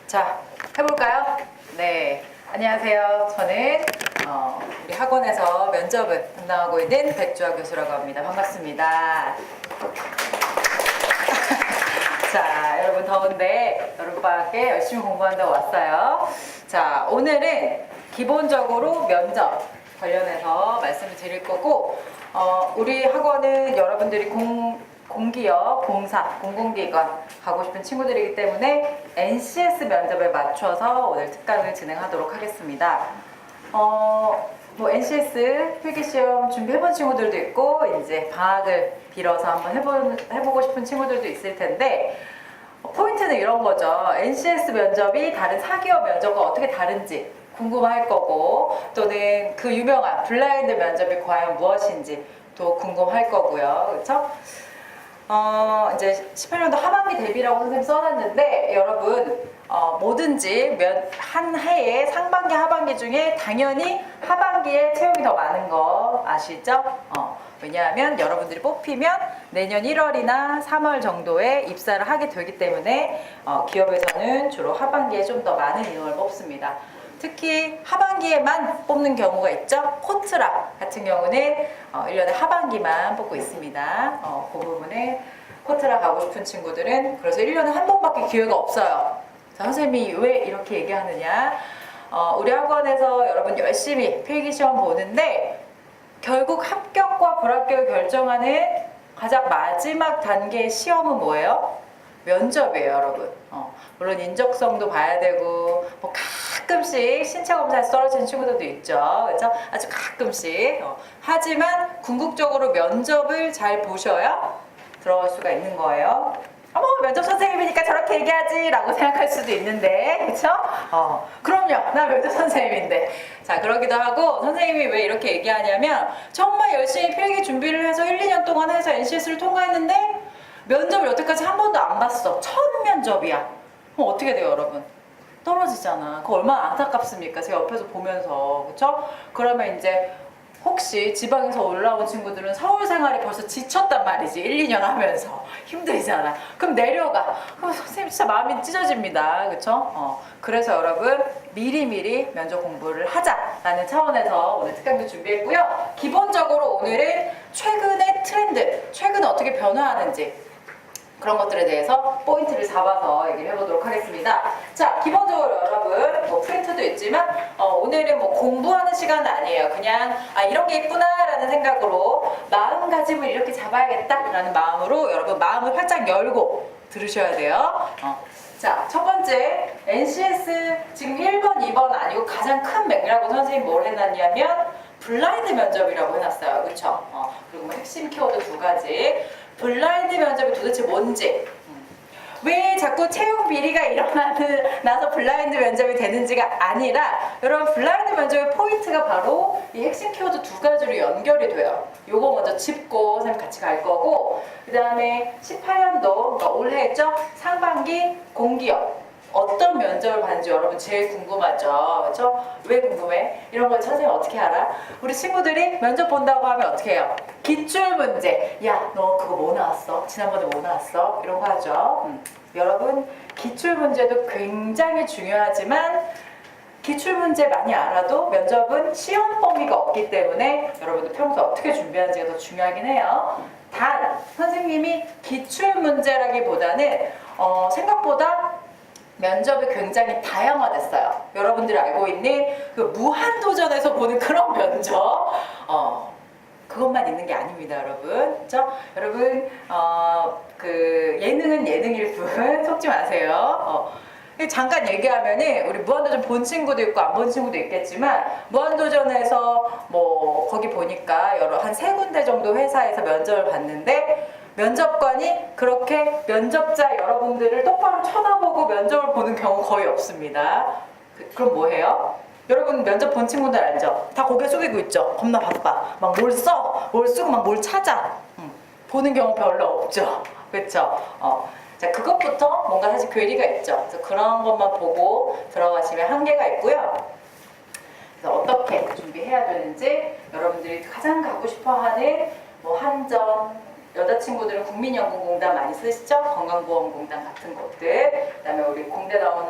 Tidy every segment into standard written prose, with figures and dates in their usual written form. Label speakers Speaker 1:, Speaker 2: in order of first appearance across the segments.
Speaker 1: 자, 해볼까요? 네, 안녕하세요. 저는 우리 학원에서 면접을 담당하고 있는 백주아 교수라고 합니다. 반갑습니다. 자, 여러분 더운데 여름방학에 열심히 공부한다고 왔어요. 자, 오늘은 기본적으로 면접 관련해서 말씀을 드릴 거고, 우리 학원은 여러분들이 공기업, 공사, 공공기관 가고 싶은 친구들이기 때문에 NCS 면접에 맞춰서 오늘 특강을 진행하도록 하겠습니다. 뭐 NCS 필기시험 준비해본 친구들도 있고, 이제 방학을 빌어서 한번 해보고 싶은 친구들도 있을 텐데, 포인트는 이런 거죠. NCS 면접이 다른 사기업 면접과 어떻게 다른지 궁금할 거고, 또는 그 유명한 블라인드 면접이 과연 무엇인지 또 궁금할 거고요. 그렇죠? 이제 18년도 하반기 대비라고 선생님 써놨는데, 여러분 뭐든지 한 해에 상반기 하반기 중에 당연히 하반기에 채용이 더 많은 거 아시죠? 왜냐하면 여러분들이 뽑히면 내년 1월이나 3월 정도에 입사를 하게 되기 때문에 기업에서는 주로 하반기에 좀 더 많은 인원을 뽑습니다. 특히 하반기에만 뽑는 경우가 있죠. 코트락 같은 경우는 1년에 하반기만 뽑고 있습니다. 그 부분에 코트락 가고 싶은 친구들은 그래서 1년에 한 번밖에 기회가 없어요. 자, 선생님이 왜 이렇게 얘기하느냐, 우리 학원에서 여러분 열심히 필기시험 보는데 결국 합격과 불합격을 결정하는 가장 마지막 단계의 시험은 뭐예요? 면접이에요, 여러분. 물론 인적성도 봐야 되고, 뭐 가끔씩 신체 검사에서 떨어지는 친구들도 있죠. 그렇죠? 아주 가끔씩. 하지만 궁극적으로 면접을 잘 보셔야 들어갈 수가 있는 거예요. 면접 선생님이니까 저렇게 얘기하지 라고 생각할 수도 있는데, 그쵸? 그럼요, 나 면접 선생님인데. 자, 그러기도 하고, 선생님이 왜 이렇게 얘기하냐면 정말 열심히 필기 준비를 해서 1, 2년 동안 해서 NCS를 통과했는데 면접을 여태까지 한 번도 안 봤어. 첫 면접이야. 그럼 어떻게 돼요, 여러분? 떨어지잖아. 그거 얼마나 안타깝습니까? 제가 옆에서 보면서. 그쵸? 그러면 이제 혹시 지방에서 올라온 친구들은 서울 생활이 벌써 지쳤단 말이지. 1, 2년 하면서 힘들잖아. 그럼 내려가. 그럼 선생님 진짜 마음이 찢어집니다. 그쵸? 그래서 여러분 미리미리 면접 공부를 하자라는 차원에서 오늘 특강도 준비했고요. 기본적으로 오늘은 최근의 트렌드, 최근에 어떻게 변화하는지 그런 것들에 대해서 포인트를 잡아서 얘기를 해보도록 하겠습니다. 자, 기본적으로 여러분 뭐 프린트도 있지만 오늘은 뭐 공부하는 시간은 아니에요. 그냥 이런 게 있구나 라는 생각으로 마음가짐을 이렇게 잡아야겠다 라는 마음으로 여러분 마음을 활짝 열고 들으셔야 돼요. 자, 첫 번째 NCS 지금 1번, 2번 아니고 가장 큰 맥락으로 선생님이 뭘 해놨냐면 블라인드 면접이라고 해놨어요. 그쵸? 그리고 뭐 핵심 키워드 2가지. 블라인드 면접이 도대체 뭔지, 왜 자꾸 채용 비리가 일어나서 블라인드 면접이 되는지가 아니라, 여러분 블라인드 면접의 포인트가 바로 이 핵심 키워드 2가지로 연결이 돼요. 요거 먼저 짚고 선생님 같이 갈 거고, 그 다음에 18년도 그러니까 올해 했죠? 상반기 공기업 어떤 면접을 봤는지 여러분 제일 궁금하죠? 그렇죠? 왜 궁금해? 이런 걸 선생님 어떻게 알아? 우리 친구들이 면접 본다고 하면 어떻게 해요? 기출문제. 야, 너 그거 뭐 나왔어? 지난번에 뭐 나왔어? 이런 거 하죠. 여러분 기출문제도 굉장히 중요하지만 기출문제 많이 알아도 면접은 시험 범위가 없기 때문에 여러분들 평소 어떻게 준비하는지가 더 중요하긴 해요. 단 선생님이 기출문제라기보다는 생각보다 면접이 굉장히 다양화됐어요. 여러분들이 알고 있는 그 무한도전에서 보는 그런 면접, 그것만 있는 게 아닙니다, 여러분. 그렇죠? 여러분, 그 예능은 예능일 뿐 속지 마세요. 잠깐 얘기하면은 우리 무한도전 본 친구도 있고 안 본 친구도 있겠지만, 무한도전에서 뭐 거기 보니까 여러 한 3군데 정도 회사에서 면접을 봤는데 면접관이 그렇게 면접자 여러분들을 똑바로 쳐다보고 면접을 보는 경우 거의 없습니다. 그럼 뭐 해요? 여러분 면접 본 친구들 알죠? 다 고개 숙이고 있죠? 겁나 바빠. 막 뭘 써, 뭘 쓰고 막 뭘 찾아. 보는 경우 별로 없죠. 그렇죠? 자, 그것부터 뭔가 사실 괴리가 있죠. 그래서 그런 것만 보고 들어가시면 한계가 있고요. 그래서 어떻게 준비해야 되는지 여러분들이 가장 가고 싶어하는 뭐 한전, 여자친구들은 국민연금공단 많이 쓰시죠? 건강보험공단 같은 것들. 그 다음에 우리 공대 나온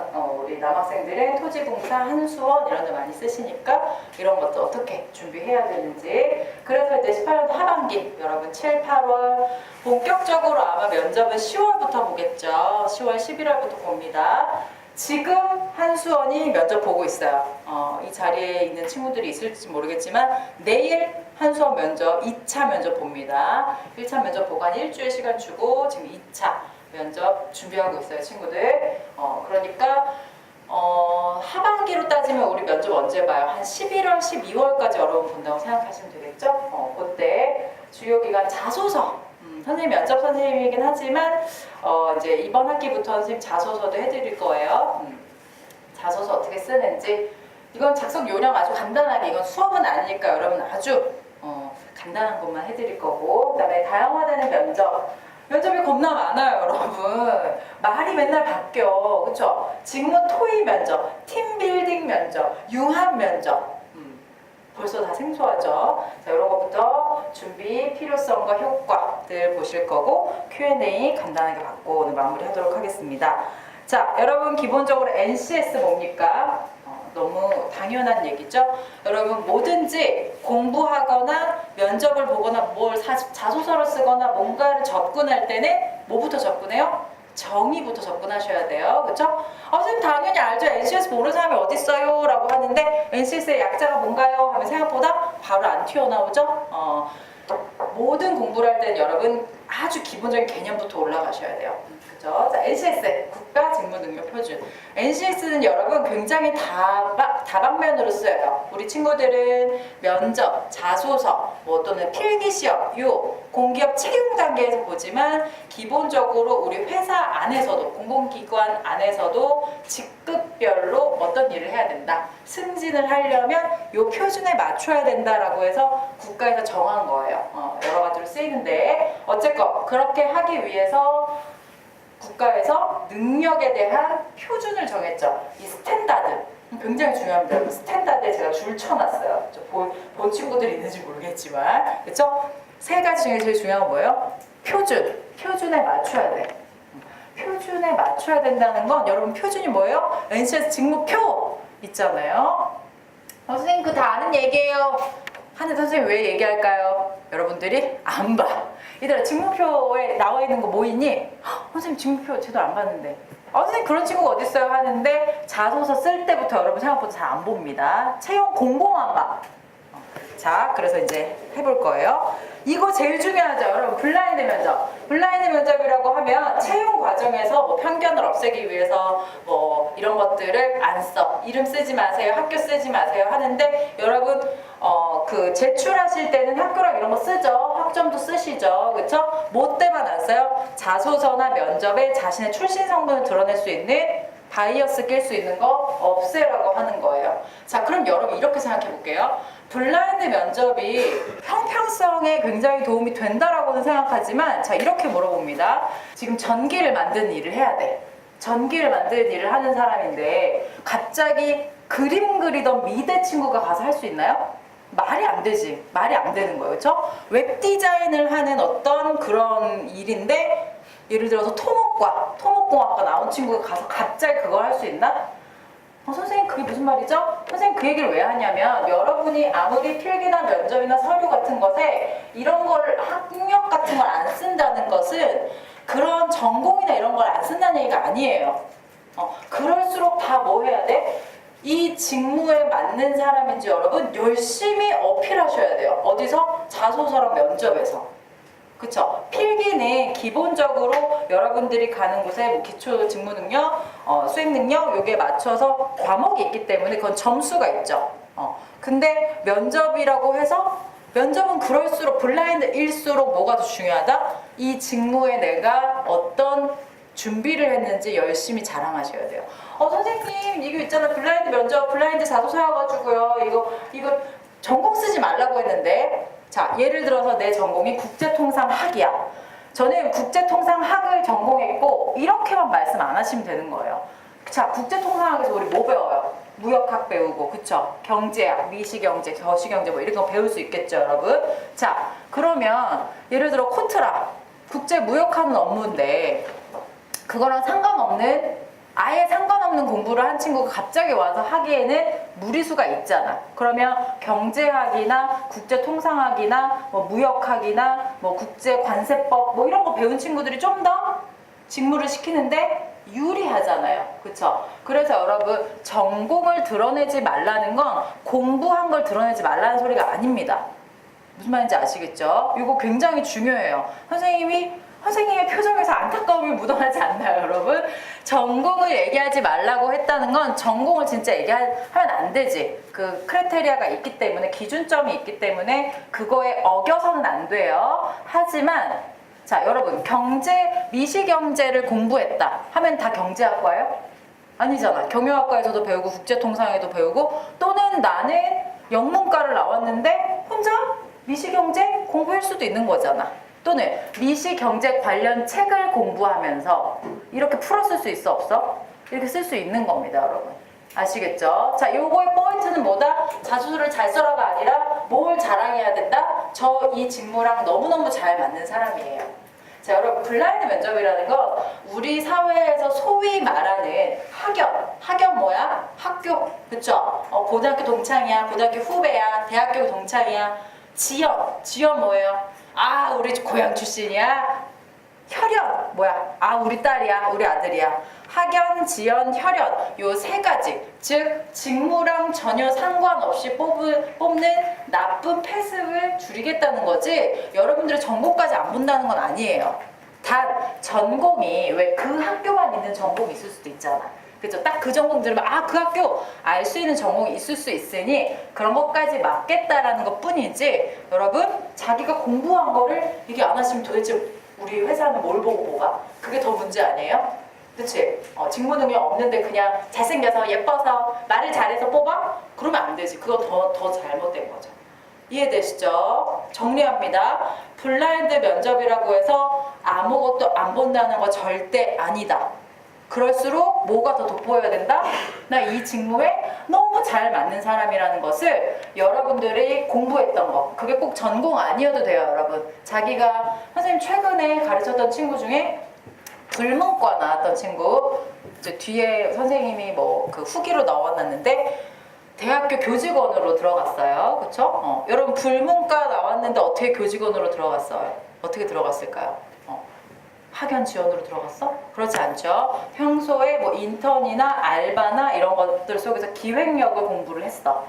Speaker 1: 우리 남학생들은 토지공사, 한수원 이런 데 많이 쓰시니까 이런 것도 어떻게 준비해야 되는지. 그래서 이제 18년도 하반기 여러분 7, 8월 본격적으로 아마 면접은 10월부터 보겠죠. 10월, 11월부터 봅니다. 지금 한수원이 면접 보고 있어요. 이 자리에 있는 친구들이 있을지 모르겠지만 내일 한수원 면접 2차 면접 봅니다. 1차 면접 보고 한 일주일 시간 주고 지금 2차 면접 준비하고 있어요, 친구들. 그러니까 하반기로 따지면 우리 면접 언제 봐요? 한 11월, 12월까지 여러분 본다고 생각하시면 되겠죠? 그때 주요 기간 자소서. 선생님 면접 선생님이긴 하지만 이제 이번 학기부터 선생님 자소서도 해드릴 거예요. 자소서 어떻게 쓰는지. 이건 작성 요령 아주 간단하게, 이건 수업은 아니니까 여러분 아주 간단한 것만 해드릴 거고. 그 다음에 다양화되는 면접. 면접이 겁나 많아요, 여러분. 말이 맨날 바뀌어. 그쵸? 직무 토의 면접, 팀빌딩 면접, 융합 면접. 벌써 다 생소하죠? 자, 이런 것부터 준비, 필요성과 효과들 보실 거고, Q&A 간단하게 받고 오늘 마무리하도록 하겠습니다. 자, 여러분 기본적으로 NCS 뭡니까? 너무 당연한 얘기죠? 여러분 뭐든지 공부하거나 면접을 보거나 뭘 자소서를 쓰거나 뭔가를 접근할 때는 뭐부터 접근해요? 정의부터 접근하셔야 돼요. 그쵸? 선생님 당연히 알죠. NCS 모르는 사람이 어딨어요? 라고 하는데 NCS의 약자가 뭔가요? 하면 생각보다 바로 안 튀어나오죠? 모든 공부를 할 때는 여러분 아주 기본적인 개념부터 올라가셔야 돼요. 그죠? 자, NCS 국가직무능력표준. NCS는 여러분 굉장히 다방면으로 쓰여요. 우리 친구들은 면접, 자소서, 또는 필기시험, 공기업 채용 단계에서 보지만 기본적으로 우리 회사 안에서도, 공공기관 안에서도 직급별로 어떤 일을 해야 된다. 승진을 하려면 요 표준에 맞춰야 된다라고 해서 국가에서 정한 거예요. 여러 가지로 쓰이는데 어쨌건 그렇게 하기 위해서 국가에서 능력에 대한 표준을 정했죠. 이 스탠다드 굉장히 중요합니다. 스탠다드에 제가 줄 쳐놨어요. 본 친구들이 있는지 모르겠지만, 그렇죠? 세 가지 중에 제일 중요한 건 뭐예요? 표준에 맞춰야 돼. 표준에 맞춰야 된다는 건 여러분 표준이 뭐예요? NCS 직무표 있잖아요. 선생님 그거 다 아는 얘기예요. 하는데 선생님 왜 얘기할까요? 여러분들이 안 봐. 얘들아 직무표에 나와 있는 거 뭐 있니? 선생님 직무표 제대로 안 봤는데. 선생님 그런 친구가 어딨어요? 하는데 자소서 쓸 때부터 여러분 생각보다 잘 안 봅니다. 채용 공고만 봐. 자, 그래서 이제 해볼 거예요. 이거 제일 중요하죠. 여러분 블라인드 면접. 블라인드 면접이라고 하면 채용 과정에서 편견을 없애기 위해서 이런 것들을 안 써. 이름 쓰지 마세요. 학교 쓰지 마세요. 하는데 여러분 그 제출하실 때는 학교랑 이런 거 쓰죠. 학점도 쓰시죠. 그쵸? 뭐 때만 안 써요? 자소서나 면접에 자신의 출신 성분을 드러낼 수 있는 바이어스 낄 수 있는 거 없애라고 하는 거예요. 자, 그럼 여러분 이렇게 생각해 볼게요. 블라인드 면접이 형평성에 굉장히 도움이 된다라고는 생각하지만, 자, 이렇게 물어봅니다. 지금 전기를 만드는 일을 해야 돼. 전기를 만드는 일을 하는 사람인데 갑자기 그림 그리던 미대 친구가 가서 할 수 있나요? 말이 안 되지. 말이 안 되는 거예요. 그렇죠? 웹 디자인을 하는 어떤 그런 일인데 예를 들어서 토목공학과 나온 친구가 가서 갑자기 그걸 할 수 있나? 선생님 그게 무슨 말이죠? 선생님 그 얘기를 왜 하냐면 여러분이 아무리 필기나 면접이나 서류 같은 것에 이런 걸 학력 같은 걸 안 쓴다는 것은 그런 전공이나 이런 걸 안 쓴다는 얘기가 아니에요. 그럴수록 다 뭐 해야 돼? 이 직무에 맞는 사람인지 여러분 열심히 어필하셔야 돼요. 어디서? 자소서랑 면접에서. 그쵸? 필기는 기본적으로 여러분들이 가는 곳에 기초 직무 능력, 수행 능력 요게 맞춰서 과목이 있기 때문에 그건 점수가 있죠. 근데 면접이라고 해서 면접은 그럴수록 블라인드일수록 뭐가 더 중요하다? 이 직무에 내가 어떤 준비를 했는지 열심히 자랑하셔야 돼요. 선생님 이거 있잖아 블라인드 면접 블라인드 자소서여가지고요 이거 전공 쓰지 말라고 했는데, 자, 예를 들어서 내 전공이 국제통상학이야. 저는 국제통상학을 전공했고 이렇게만 말씀 안 하시면 되는 거예요. 자, 국제통상학에서 우리 뭐 배워요? 무역학 배우고, 그쵸? 경제학, 미시경제, 저시경제 뭐 이런 거 배울 수 있겠죠, 여러분? 자, 그러면 예를 들어 코트라, 국제무역하는 업무인데 그거랑 상관없는 아예 상관없는 공부를 한 친구가 갑자기 와서 하기에는 무리수가 있잖아. 그러면 경제학이나 국제통상학이나 뭐 무역학이나 뭐 국제관세법 뭐 이런 거 배운 친구들이 좀 더 직무를 시키는데 유리하잖아요. 그쵸? 그래서 여러분 전공을 드러내지 말라는 건 공부한 걸 드러내지 말라는 소리가 아닙니다. 무슨 말인지 아시겠죠? 이거 굉장히 중요해요. 선생님의 표정에서 안타까움이 묻어나지 않나요, 여러분? 전공을 얘기하지 말라고 했다는 건 전공을 진짜 얘기하면 안 되지. 그 크라이테리아가 있기 때문에, 기준점이 있기 때문에 그거에 어겨서는 안 돼요. 하지만 자, 여러분 미시경제를 공부했다 하면 다 경제학과예요? 아니잖아. 경영학과에서도 배우고 국제통상에도 배우고, 또는 나는 영문과를 나왔는데 혼자 미시경제 공부할 수도 있는 거잖아. 또는 미시경제 관련 책을 공부하면서 이렇게 풀었을 수 있어, 없어? 이렇게 쓸 수 있는 겁니다, 여러분. 아시겠죠? 자, 요거의 포인트는 뭐다? 자소서를 잘 써라가 아니라 뭘 자랑해야 된다? 저 이 직무랑 너무너무 잘 맞는 사람이에요. 자, 여러분 블라인드 면접이라는 건 우리 사회에서 소위 말하는 학연 뭐야? 학교, 그쵸? 고등학교 동창이야, 고등학교 후배야, 대학교 동창이야. 지연 뭐예요? 아, 우리 고향 출신이야. 혈연 뭐야? 아, 우리 딸이야, 우리 아들이야. 학연, 지연, 혈연 요 세 가지, 즉 직무랑 전혀 상관없이 뽑는 나쁜 패습을 줄이겠다는 거지, 여러분들의 전공까지 안 본다는 건 아니에요. 단 전공이 왜 그 학교만 있는 전공이 있을 수도 있잖아. 그죠? 딱 그 전공 들으면 아, 그 학교 알 수 있는 전공이 있을 수 있으니 그런 것까지 맞겠다라는 것 뿐이지, 여러분 자기가 공부한 거를 얘기 안 하시면 도대체 우리 회사는 뭘 보고 뽑아? 그게 더 문제 아니에요? 그치? 직무 능력 없는데 그냥 잘생겨서 예뻐서 말을 잘해서 뽑아? 그러면 안 되지. 그거 더 잘못된 거죠. 이해되시죠? 정리합니다. 블라인드 면접이라고 해서 아무것도 안 본다는 거 절대 아니다. 그럴수록 뭐가 더 돋보여야 된다? 나 이 직무에 너무 잘 맞는 사람이라는 것을 여러분들이 공부했던 거, 그게 꼭 전공 아니어도 돼요, 여러분. 자기가 선생님 최근에 가르쳤던 친구 중에 불문과 나왔던 친구, 이제 뒤에 선생님이 뭐 그 후기로 넣어놨는데 대학교 교직원으로 들어갔어요. 그쵸? 여러분 불문과 나왔는데 어떻게 교직원으로 들어갔어요? 어떻게 들어갔을까요? 학연 지원으로 들어갔어? 그렇지 않죠. 평소에 뭐 인턴이나 알바나 이런 것들 속에서 기획력을 공부를 했어.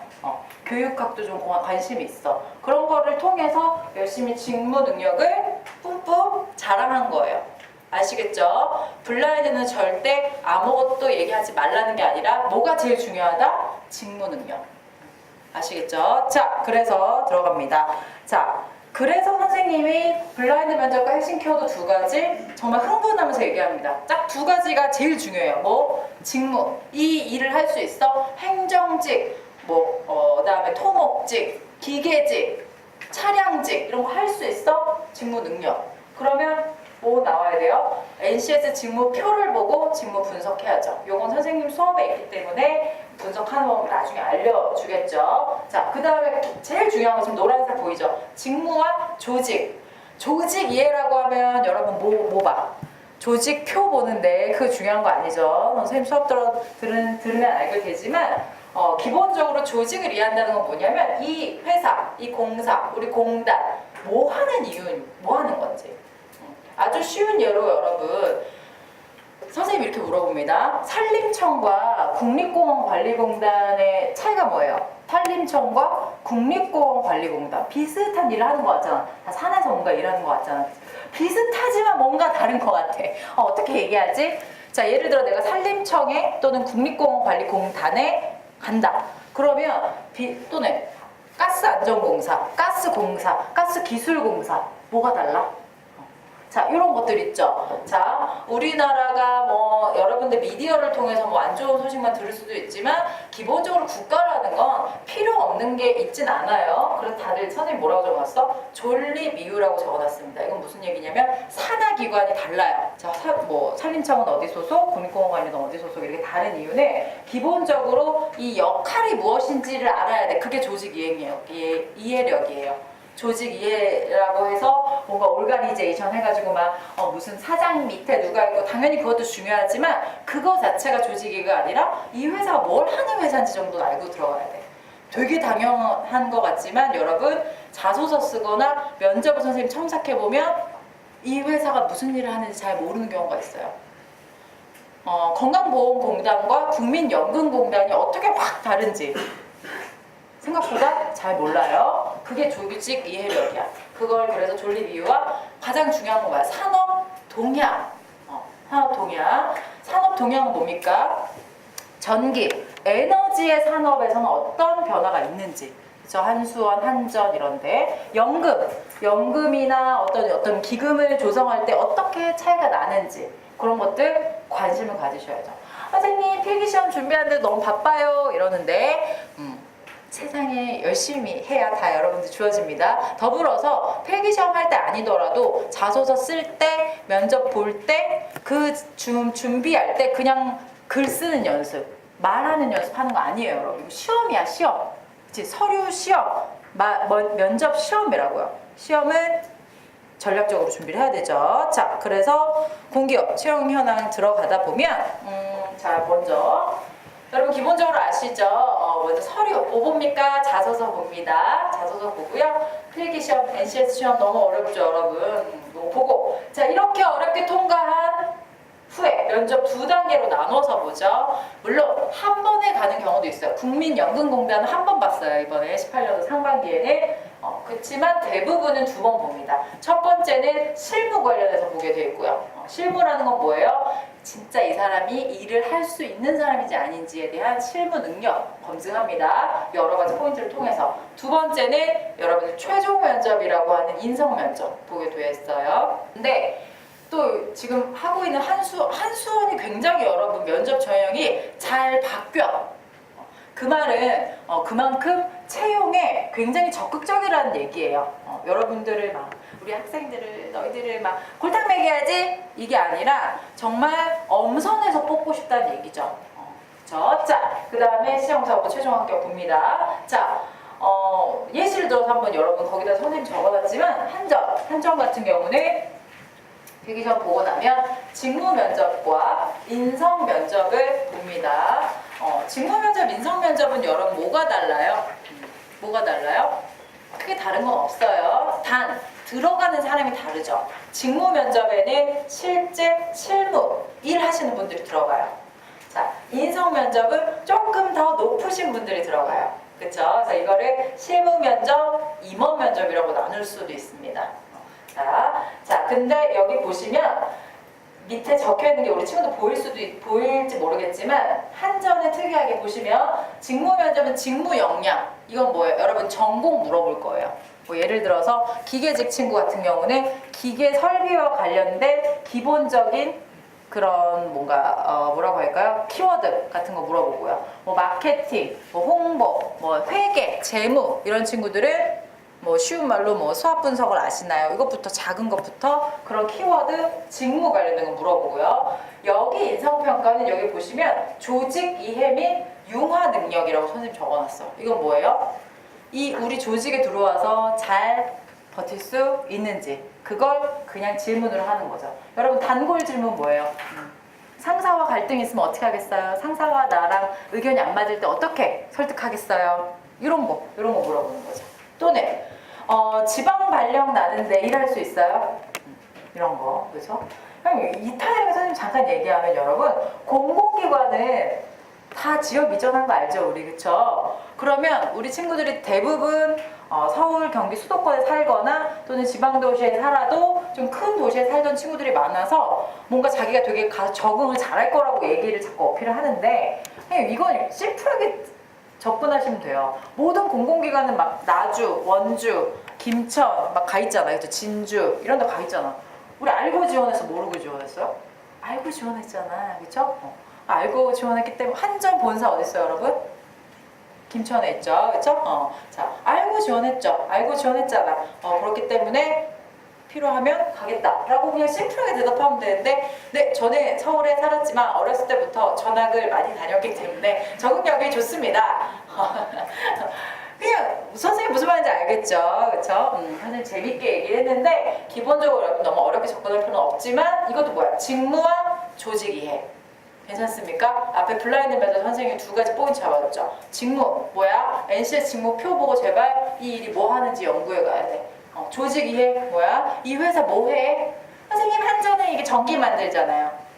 Speaker 1: 교육학도 좀 관심이 있어. 그런 거를 통해서 열심히 직무 능력을 뿜뿜 자랑한 거예요. 아시겠죠? 블라인드는 절대 아무것도 얘기하지 말라는 게 아니라 뭐가 제일 중요하다? 직무 능력. 아시겠죠? 자, 그래서 들어갑니다. 자, 그래서 선생님이 블라인드 면접과 핵심 키워드 두 가지 정말 흥분하면서 얘기합니다. 딱 두 가지가 제일 중요해요. 뭐? 직무. 이 일을 할 수 있어? 행정직, 그다음에 토목직, 기계직, 차량직 이런 거 할 수 있어? 직무 능력. 그러면 뭐 나와야 돼요? NCS 직무표를 보고 직무 분석해야죠. 요건 선생님 수업에 있기 때문에 분석하는 법을 나중에 알려주겠죠. 자, 그 다음에 제일 중요한 건 지금 노란색 보이죠? 직무와 조직. 조직 이해라고 하면 여러분 뭐 봐? 조직표 보는데 그거 중요한 거 아니죠. 선생님 수업 들으면 알게 되지만 기본적으로 조직을 이해한다는 건 뭐냐면 이 회사, 이 공사, 우리 공단 뭐 하는 이유는 뭐 하는 건지. 아주 쉬운 예로 여러분, 선생님이 이렇게 물어봅니다. 산림청과 국립공원관리공단의 차이가 뭐예요? 산림청과 국립공원관리공단 비슷한 일을 하는 것 같잖아. 다 산에서 뭔가 일하는 것 같잖아. 비슷하지만 뭔가 다른 것 같아. 어떻게 얘기하지? 자, 예를 들어 내가 산림청에 또는 국립공원관리공단에 간다. 그러면 또는 가스안전공사, 가스공사, 가스기술공사 뭐가 달라? 자, 이런 것들 있죠. 자, 우리나라가 뭐 여러분들 미디어를 통해서 뭐 안 좋은 소식만 들을 수도 있지만 기본적으로 국가라는 건 필요 없는 게 있진 않아요. 그래서 다들 선생님 뭐라고 적어놨어? 존립이유라고 적어놨습니다. 이건 무슨 얘기냐면 산하기관이 달라요. 자, 산림청은 어디 소속, 국립공원관리는 어디 소속 이렇게 다른 이유는 기본적으로 이 역할이 무엇인지를 알아야 돼. 그게 조직 이해력이에요. 조직 이해라고 해서 뭔가 올가니제이션 해가지고 막 무슨 사장 밑에 누가 있고 당연히 그것도 중요하지만 그거 자체가 조직이가 아니라 이 회사가 뭘 하는 회사인지 정도 알고 들어가야 돼. 되게 당연한 것 같지만 여러분 자소서 쓰거나 면접을 선생님 첨삭해보면 이 회사가 무슨 일을 하는지 잘 모르는 경우가 있어요. 건강보험공단과 국민연금공단이 어떻게 확 다른지 생각보다 잘 몰라요. 그게 조직 이해력이야. 그걸 그래서 존립이유와 가장 중요한 건 뭐야? 산업동향. 산업동향. 산업동향은 뭡니까? 전기, 에너지의 산업에서는 어떤 변화가 있는지. 그쵸? 한수원, 한전 이런데 연금이나 어떤 기금을 조성할 때 어떻게 차이가 나는지 그런 것들 관심을 가지셔야죠. 선생님 필기시험 준비하는데 너무 바빠요 이러는데 세상에 열심히 해야 다 여러분들 주어집니다. 더불어서 필기시험 할 때 아니더라도 자소서 쓸 때, 면접 볼 때, 그 준비할 때 그냥 글 쓰는 연습, 말하는 연습하는 거 아니에요, 여러분. 이거 시험이야, 시험. 그치? 서류 시험, 면접 시험이라고요. 시험을 전략적으로 준비를 해야 되죠. 자, 그래서 공기업 채용 현황 들어가다 보면 자, 먼저 여러분 기본적으로 아시죠? 먼저 서류 뭐 봅니까? 자소서 봅니다. 자소서 보고요. 필기시험, NCS 시험 너무 어렵죠, 여러분. 이거 보고 자, 이렇게 어렵게 통과한 후에 면접 2단계로 나눠서 보죠. 물론 한 번에 가는 경우도 있어요. 국민연금공단은 한 번 봤어요. 이번에 18년도 상반기에는. 그렇지만 대부분은 2번 봅니다. 첫 번째는 실무 관련해서 보게 되어 있고요. 실무라는 건 뭐예요? 진짜 이 사람이 일을 할 수 있는 사람인지 아닌지에 대한 실무 능력 검증합니다. 여러 가지 포인트를 통해서. 2번째는 여러분들 최종 면접이라고 하는 인성 면접 보게 되어 있어요. 근데 또 지금 하고 있는 한수원이 굉장히 여러분 면접 전형이 잘 바뀌어. 그 말은 그만큼 채용에 굉장히 적극적이라는 얘기예요. 여러분들을 막 우리 학생들을 너희들을 막 골탕 먹여야지 이게 아니라 정말 엄선해서 뽑고 싶다는 얘기죠. 그렇죠? 자, 그 다음에 시험사고 최종 합격 봅니다. 자, 예시를 들어서 한번 여러분 거기다 선생님 적어놨지만 한전 같은 경우는 필기시험 보고 나면 직무 면접과 인성 면접을 봅니다. 직무 면접, 인성 면접은 여러분 뭐가 달라요? 뭐가 달라요? 크게 다른 건 없어요. 단 들어가는 사람이 다르죠. 직무 면접에는 실제 실무 일 하시는 분들이 들어가요. 자, 인성 면접은 조금 더 높으신 분들이 들어가요. 그렇죠? 그래서 이거를 실무 면접, 임원 면접이라고 나눌 수도 있습니다. 자, 근데 여기 보시면 밑에 적혀있는 게 우리 친구들 보일지 모르겠지만 한전은 특이하게 보시면 직무 면접은 직무 역량 이건 뭐예요? 여러분 전공 물어볼 거예요. 뭐 예를 들어서 기계직 친구 같은 경우는 기계 설비와 관련된 기본적인 그런 뭔가 뭐라고 할까요? 키워드 같은 거 물어보고요. 뭐 마케팅, 뭐 홍보, 뭐 회계, 재무 이런 친구들은 뭐 쉬운 말로 뭐 수학 분석을 아시나요? 이것부터 작은 것부터 그런 키워드 직무 관련된 거 물어보고요. 여기 인성평가는 여기 보시면 조직 이해 및 융화 능력이라고 선생님 적어놨어. 이건 뭐예요? 이 우리 조직에 들어와서 잘 버틸 수 있는지 그걸 그냥 질문으로 하는 거죠. 여러분 단골 질문 뭐예요? 상사와 갈등이 있으면 어떻게 하겠어요? 상사와 나랑 의견이 안 맞을 때 어떻게 설득하겠어요? 이런 거 물어보는 거죠. 또는 지방 발령 나는데 일할 수 있어요? 이런 거, 그렇죠? 이탈리아 선생님 잠깐 얘기하면 여러분 공공기관은 다 지역 이전한 거 알죠, 우리 그렇죠? 그러면 우리 친구들이 대부분 서울, 경기 수도권에 살거나 또는 지방 도시에 살아도 좀 큰 도시에 살던 친구들이 많아서 뭔가 자기가 되게 가서 적응을 잘할 거라고 얘기를 자꾸 어필을 하는데 이건 심플하게 접근하시면 돼요. 모든 공공기관은 막 나주, 원주, 김천 막 가 있잖아요. 진주 이런 데 가 있잖아. 우리 알고 지원해서 모르고 지원했어요? 알고 지원했잖아. 그쵸? 알고 지원했기 때문에 한전 본사 어디 있어요, 여러분? 김천에 있죠. 그쵸? 자, 알고 지원했죠. 알고 지원했잖아. 그렇기 때문에 필요하면 가겠다 라고 그냥 심플하게 대답하면 되는데 네, 저는 서울에 살았지만 어렸을 때부터 전학을 많이 다녔기 때문에 적응력이 좋습니다. 그냥 선생님 무슨 말인지 알겠죠? 그쵸? 선생님 재밌게 얘기를 했는데 기본적으로 여러분 너무 어렵게 접근할 필요는 없지만 이것도 뭐야? 직무와 조직 이해. 괜찮습니까? 앞에 블라인드 면접 선생님이 두 가지 포인트 잡아줬죠. 직무 뭐야? NCS 직무표 보고 제발 이 일이 뭐 하는지 연구해 가야 돼. 조직 이해 뭐야? 이 회사 뭐 해? 선생님 한전에 이게 전기 만들잖아요.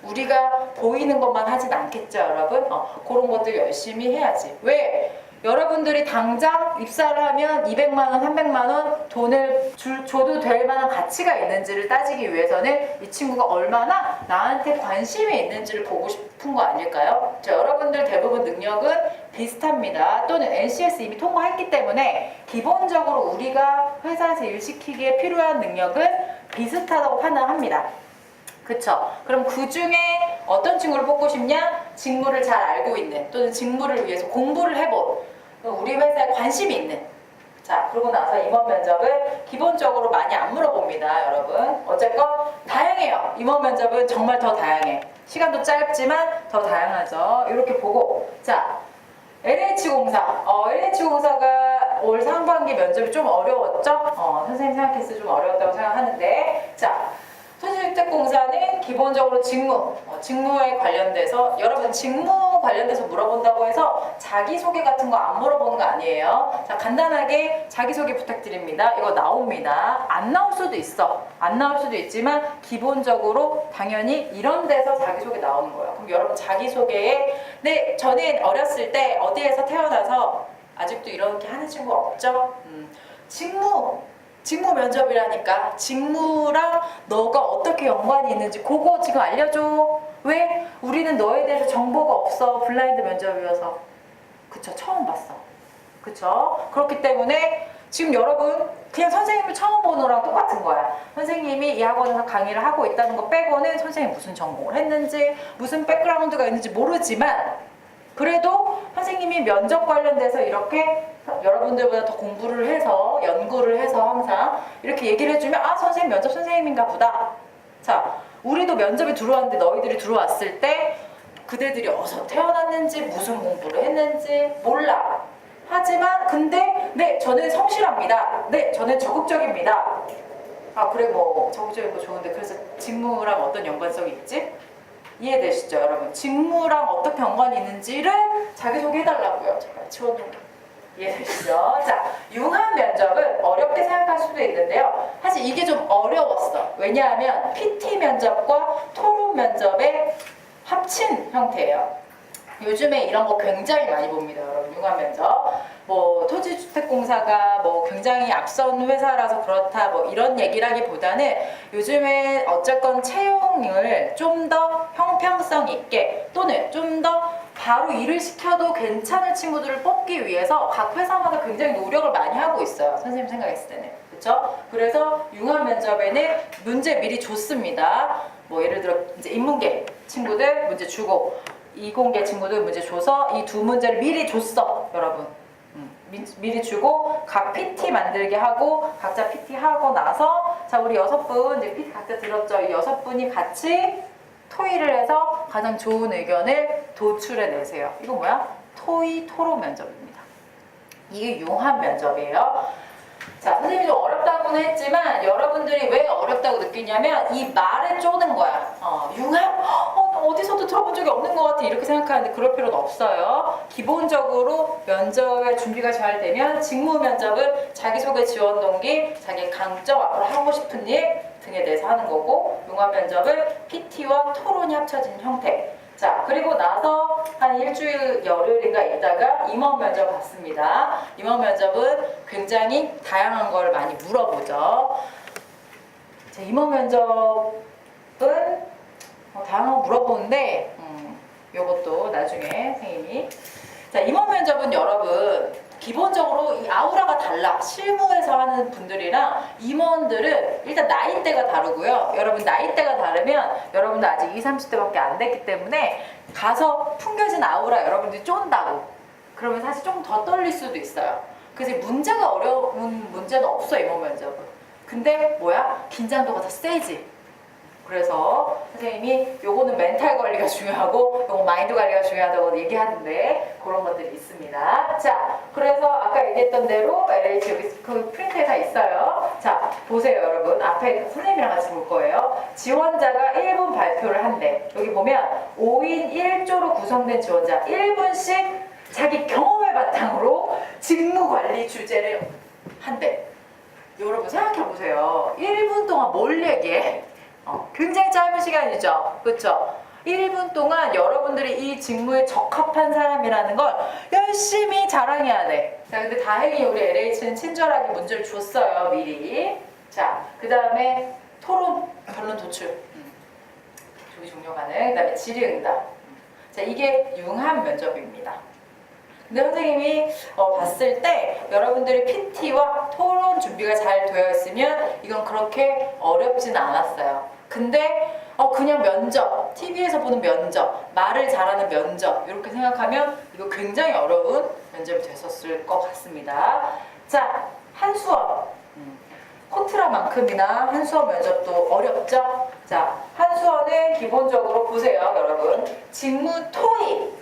Speaker 1: 우리가 보이는 것만 하진 않겠죠, 여러분? 그런 것들 열심히 해야지. 왜? 여러분들이 당장 입사를 하면 200만 원, 300만 원 돈을 줘도 될 만한 가치가 있는지를 따지기 위해서는 이 친구가 얼마나 나한테 관심이 있는지를 보고 싶은 거 아닐까요? 여러분들 대부분 능력은 비슷합니다. 또는 NCS 이미 통과했기 때문에 기본적으로 우리가 회사에서 일 시키기에 필요한 능력은 비슷하다고 판단합니다. 그쵸? 그럼 그 중에 어떤 친구를 뽑고 싶냐? 직무를 잘 알고 있는 또는 직무를 위해서 공부를 해본 우리 회사에 관심이 있는. 자, 그러고 나서 임원 면접을 기본적으로 많이 안 물어봅니다, 여러분. 어쨌건 다양해요. 임원 면접은 정말 더 다양해. 시간도 짧지만 더 다양하죠. 이렇게 보고 자, LH공사. LH공사가 올 상반기 면접이 좀 어려웠죠? 선생님 생각했을 때 좀 어려웠다고 생각하는데 자, 토지주택공사는 기본적으로 직무에 관련돼서 여러분 직무 관련돼서 물어본다고 해서 자기소개 같은 거 안 물어보는 거 아니에요. 자, 간단하게 자기소개 부탁드립니다. 이거 나옵니다. 안 나올 수도 있어. 안 나올 수도 있지만 기본적으로 당연히 이런 데서 자기소개 나오는 거예요. 그럼 여러분 자기소개에 네, 저는 어렸을 때 어디에서 태어나서 아직도 이렇게 하는 친구 없죠? 직무 면접이라니까 직무랑 너가 어떻게 연관이 있는지 그거 지금 알려줘. 왜? 우리는 너에 대해서 정보가 없어. 블라인드 면접이어서. 그쵸? 처음 봤어. 그쵸? 그렇기 때문에 지금 여러분 그냥 선생님을 처음 보노랑 똑같은 거야. 선생님이 이 학원에서 강의를 하고 있다는 거 빼고는 선생님이 무슨 전공을 했는지 무슨 백그라운드가 있는지 모르지만 그래도 선생님이 면접 관련돼서 이렇게 여러분들보다 더 공부를 해서 연구를 해서 항상 이렇게 얘기를 해주면 아, 선생님 면접 선생님인가 보다. 자, 우리도 면접이 들어왔는데 너희들이 들어왔을 때 그대들이 어디서 태어났는지 무슨 공부를 했는지 몰라. 하지만 근데 네, 저는 성실합니다. 네, 저는 적극적입니다. 아, 그래 뭐 적극적인 거 좋은데 그래서 직무랑 어떤 연관성이 있지? 이해되시죠, 여러분? 직무랑 어떻게 연관이 있는지를 자기소개해달라고요. 제가 치워놓은 이해되시죠? 자, 융합 면접은 어렵게 생각할 수도 있는데요. 사실 이게 좀 어려웠어. 왜냐하면 PT 면접과 토론 면접의 합친 형태예요. 요즘에 이런 거 굉장히 많이 봅니다, 여러분. 융합 면접. 뭐 토지주택공사가 뭐 굉장히 앞선 회사라서 그렇다 뭐 이런 얘기라기보다는 요즘에 어쨌건 채용을 좀 더 형평성 있게 또는 좀 더 바로 일을 시켜도 괜찮은 친구들을 뽑기 위해서 각 회사마다 굉장히 노력을 많이 하고 있어요. 선생님 생각했을 때는. 그렇죠? 그래서 융합 면접에는 문제 미리 줬습니다. 뭐 예를 들어 이제 인문계 친구들 문제 주고 이공계 친구들 문제 줘서 이 두 문제를 미리 줬어, 여러분. 미리 주고 각 PT 만들게 하고 각자 PT 하고 나서 자, 우리 6분 이제 PT 각자 들었죠? 이 6분이 같이 토의를 해서 가장 좋은 의견을 도출해 내세요. 이거 뭐야? 토의 토론 면접입니다. 이게 융합 면접이에요. 자, 선생님이 좀 어렵다고는 했지만 여러분들이 왜 어렵다고 느끼냐면 이 말을 쪼는 거야. 융합? 어디서도 들어본 적이 없는 것 같아 이렇게 생각하는데 그럴 필요는 없어요. 기본적으로 면접에 준비가 잘 되면 직무 면접은 자기소개 지원 동기, 자기 강점, 앞으로 하고 싶은 일 등에 대해서 하는 거고 융합 면접은 PT와 토론이 합쳐진 형태. 자, 그리고 나서 한 일주일 열흘인가 있다가 임원 면접 봤습니다. 임원 면접은 굉장히 다양한 걸 많이 물어보죠. 자, 임원 면접은 다양한 거 물어보는데 요것도 나중에 선생님이 자, 임원 면접은 여러분 기본적으로 이 아우라가 달라. 실무에서 하는 분들이랑 임원들은 일단 나이대가 다르고요. 여러분 나이대가 다르면 여러분들 아직 20, 30대밖에 안 됐기 때문에 가서 풍겨진 아우라 여러분들이 쫀다고 그러면 사실 좀 더 떨릴 수도 있어요. 그래서 문제가 어려운 문제는 없어, 임원 면접은. 근데 뭐야? 긴장도가 더 세지. 그래서 선생님이 요거는 멘탈 관리가 중요하고 요거 마인드 관리가 중요하다고 얘기하는데 그런 것들이 있습니다. 자, 그래서 아까 얘기했던 대로 LH 여기 그 프린트에 다 있어요. 자, 보세요 여러분. 앞에 선생님이랑 같이 볼 거예요. 지원자가 1분 발표를 한대. 여기 보면 5인 1조로 구성된 지원자 1분씩 자기 경험을 바탕으로 직무관리 주제를 한대. 여러분 생각해보세요. 1분 동안 뭘 얘기해? 굉장히 짧은 시간이죠. 그렇죠? 1분 동안 여러분들이 이 직무에 적합한 사람이라는 걸 열심히 자랑해야 돼. 자, 근데 다행히 우리 LH는 친절하게 문제를 줬어요. 미리. 자, 그 다음에 토론, 결론 도출. 조기 종료 가능. 그 다음에 질의응답. 자, 이게 융합 면접입니다. 근데 선생님이 봤을 때 여러분들이 PT와 토론 준비가 잘 되어 있으면 이건 그렇게 어렵지는 않았어요. 근데 그냥 면접, TV에서 보는 면접, 말을 잘하는 면접 이렇게 생각하면 이거 굉장히 어려운 면접이 됐었을 것 같습니다. 자, 한수원. 코트라만큼이나 한수원 면접도 어렵죠? 자, 한수원은 기본적으로 보세요, 여러분. 직무 토익,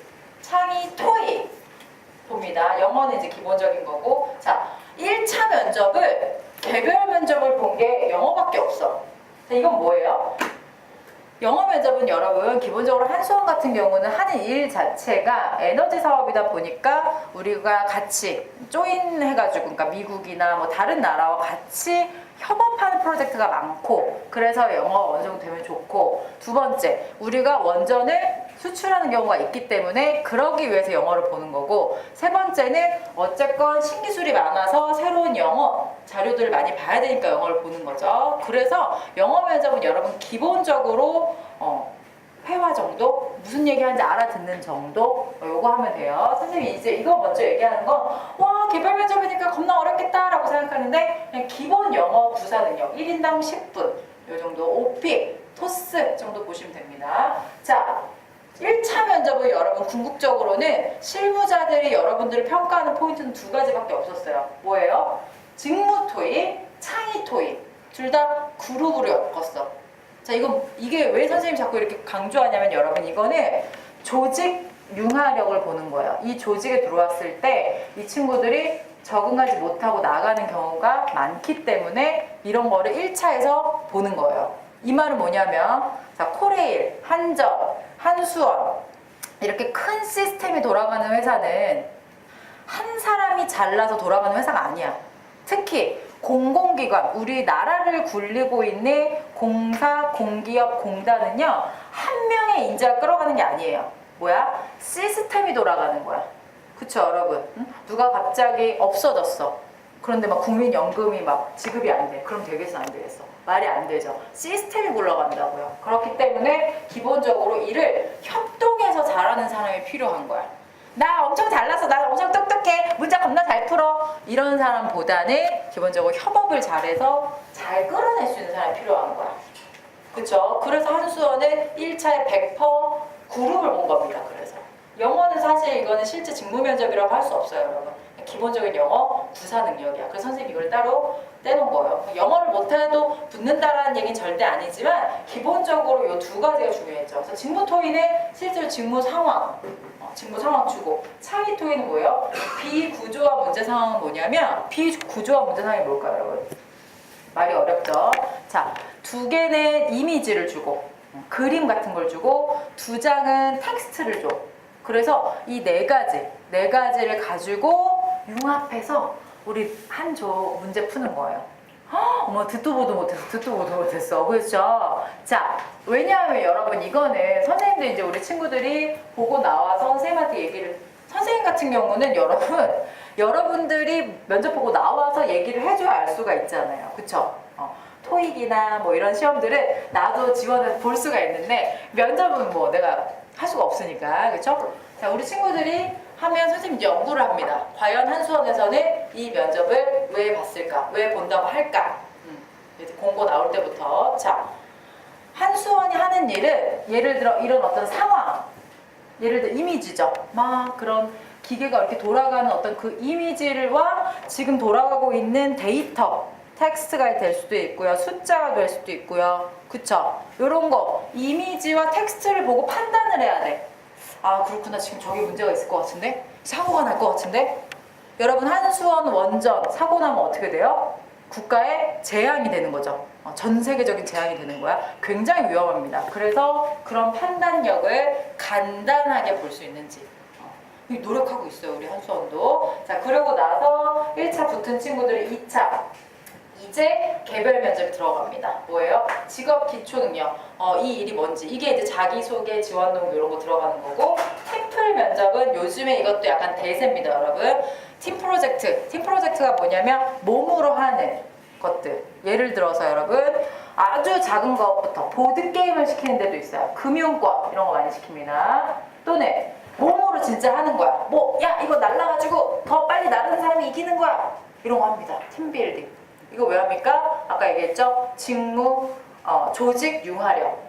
Speaker 1: 창의 토익 봅니다. 영어는 이제 기본적인 거고. 자, 1차 면접을, 개별 면접을 본 게 영어밖에 없어. 자, 이건 뭐예요? 영어 면접은 여러분 기본적으로 한수원 같은 경우는 하는 일 자체가 에너지 사업이다 보니까 우리가 같이 조인해가지고 그러니까 미국이나 뭐 다른 나라와 같이 협업하는 프로젝트가 많고 그래서 영어 어느 정도 되면 좋고 두 번째 우리가 원전을 수출하는 경우가 있기 때문에 그러기 위해서 영어를 보는 거고 세 번째는 어쨌건 신기술이 많아서 새로운 영어 자료들을 많이 봐야 되니까 영어를 보는 거죠. 그래서 영어 면접은 여러분 기본적으로 회화 정도? 무슨 얘기하는지 알아듣는 정도? 요거 하면 돼요. 선생님이 이제 이거 먼저 얘기하는 건 와 개별 면접이니까 겁나 어렵겠다 라고 생각하는데 그냥 기본 영어 구사 능력 1인당 10분 요 정도 오픽, 토스 정도 보시면 됩니다. 자, 1차 면접은 여러분 궁극적으로는 실무자들이 여러분들을 평가하는 포인트는 두 가지밖에 없었어요. 뭐예요? 직무 토익, 창의 토익 둘 다 그룹으로 엮었어. 자, 이게 왜 선생님이 자꾸 이렇게 강조하냐면 여러분 이거는 조직 융화력을 보는 거예요. 이 조직에 들어왔을 때 이 친구들이 적응하지 못하고 나가는 경우가 많기 때문에 이런 거를 1차에서 보는 거예요. 이 말은 뭐냐면 자, 코레일, 한전, 한수원 이렇게 큰 시스템이 돌아가는 회사는 한 사람이 잘나서 돌아가는 회사가 아니야. 특히 공공기관, 우리나라를 굴리고 있는 공사, 공기업, 공단은요 한 명의 인재가 끌어가는 게 아니에요. 뭐야? 시스템이 돌아가는 거야. 그쵸 여러분? 응? 누가 갑자기 없어졌어. 그런데 막 국민연금이 막 지급이 안 돼. 그럼 되겠어 안 되겠어? 말이 안 되죠. 시스템이 굴러간다고요. 그렇기 때문에 기본적으로 일을 협동해서 잘하는 사람이 필요한 거야. 나 엄청 잘났어. 나 엄청 똑똑해. 문제 겁나 잘 풀어. 이런 사람보다는 기본적으로 협업을 잘해서 잘 끌어낼 수 있는 사람이 필요한 거야. 그쵸? 그래서 한수원은 1차에 100% 그룹을 본 겁니다. 그래서 영어는 사실 이거는 실제 직무 면접이라고 할 수 없어요, 여러분. 기본적인 영어 구사 능력이야. 그래서 선생님이 이걸 따로 떼놓은 거예요. 영어를 못해도 붙는다라는 얘기는 절대 아니지만 기본적으로 이 두 가지가 중요했죠. 그래서 직무 토의는 실제로 직무 상황 주고 창의 토의는 뭐예요? 비구조화 문제 상황은 뭐냐면 비구조화 문제 상황이 뭘까요, 여러분? 말이 어렵죠? 자, 두 개는 이미지를 주고 그림 같은 걸 주고 두 장은 텍스트를 줘. 그래서 이 네 가지를 가지고 융합해서 우리 한 조 문제 푸는 거예요. 어머 듣도 보도 못했어. 그렇죠? 자, 왜냐하면 여러분 이거는 선생님도 이제 우리 친구들이 보고 나와서 선생님한테 얘기를 선생님 같은 경우는 여러분들이 면접 보고 나와서 얘기를 해줘야 알 수가 있잖아요. 그쵸? 토익이나 뭐 이런 시험들은 나도 지원해서 볼 수가 있는데 면접은 뭐 내가 할 수가 없으니까. 그쵸? 자, 우리 친구들이 하면 선생님이 이제 연구를 합니다. 과연 한수원에서는 이 면접을 왜 봤을까? 왜 본다고 할까? 공고 나올 때부터. 자, 한수원이 하는 일은 예를 들어 이런 어떤 상황, 예를 들어 이미지죠. 막 그런 기계가 이렇게 돌아가는 어떤 그 이미지와 지금 돌아가고 있는 데이터 텍스트가 될 수도 있고요. 숫자가 될 수도 있고요. 그쵸? 요런 거 이미지와 텍스트를 보고 판단을 해야 돼. 아 그렇구나. 지금 저기 문제가 있을 것 같은데? 사고가 날 것 같은데? 여러분 한수원 원전 사고 나면 어떻게 돼요? 국가에 재앙이 되는 거죠. 전 세계적인 재앙이 되는 거야. 굉장히 위험합니다. 그래서 그런 판단력을 간단하게 볼 수 있는지 노력하고 있어요. 우리 한수원도. 자 그러고 나서 1차 붙은 친구들이 2차 이제 개별 면접이 들어갑니다. 뭐예요? 직업 기초 능력. 이 일이 뭔지. 이게 이제 자기소개, 지원동 이런 거 들어가는 거고, 팀플 면접은 요즘에 이것도 약간 대세입니다, 여러분. 팀 프로젝트. 팀 프로젝트가 뭐냐면 몸으로 하는 것들. 예를 들어서 여러분 아주 작은 것부터 보드게임을 시키는 데도 있어요. 금융권 이런 거 많이 시킵니다. 또는 몸으로 진짜 하는 거야. 뭐, 야 이거 날라가지고 더 빨리 나르는 사람이 이기는 거야. 이런 거 합니다. 팀빌딩. 이거 왜 합니까? 아까 얘기했죠? 직무, 조직 융화력.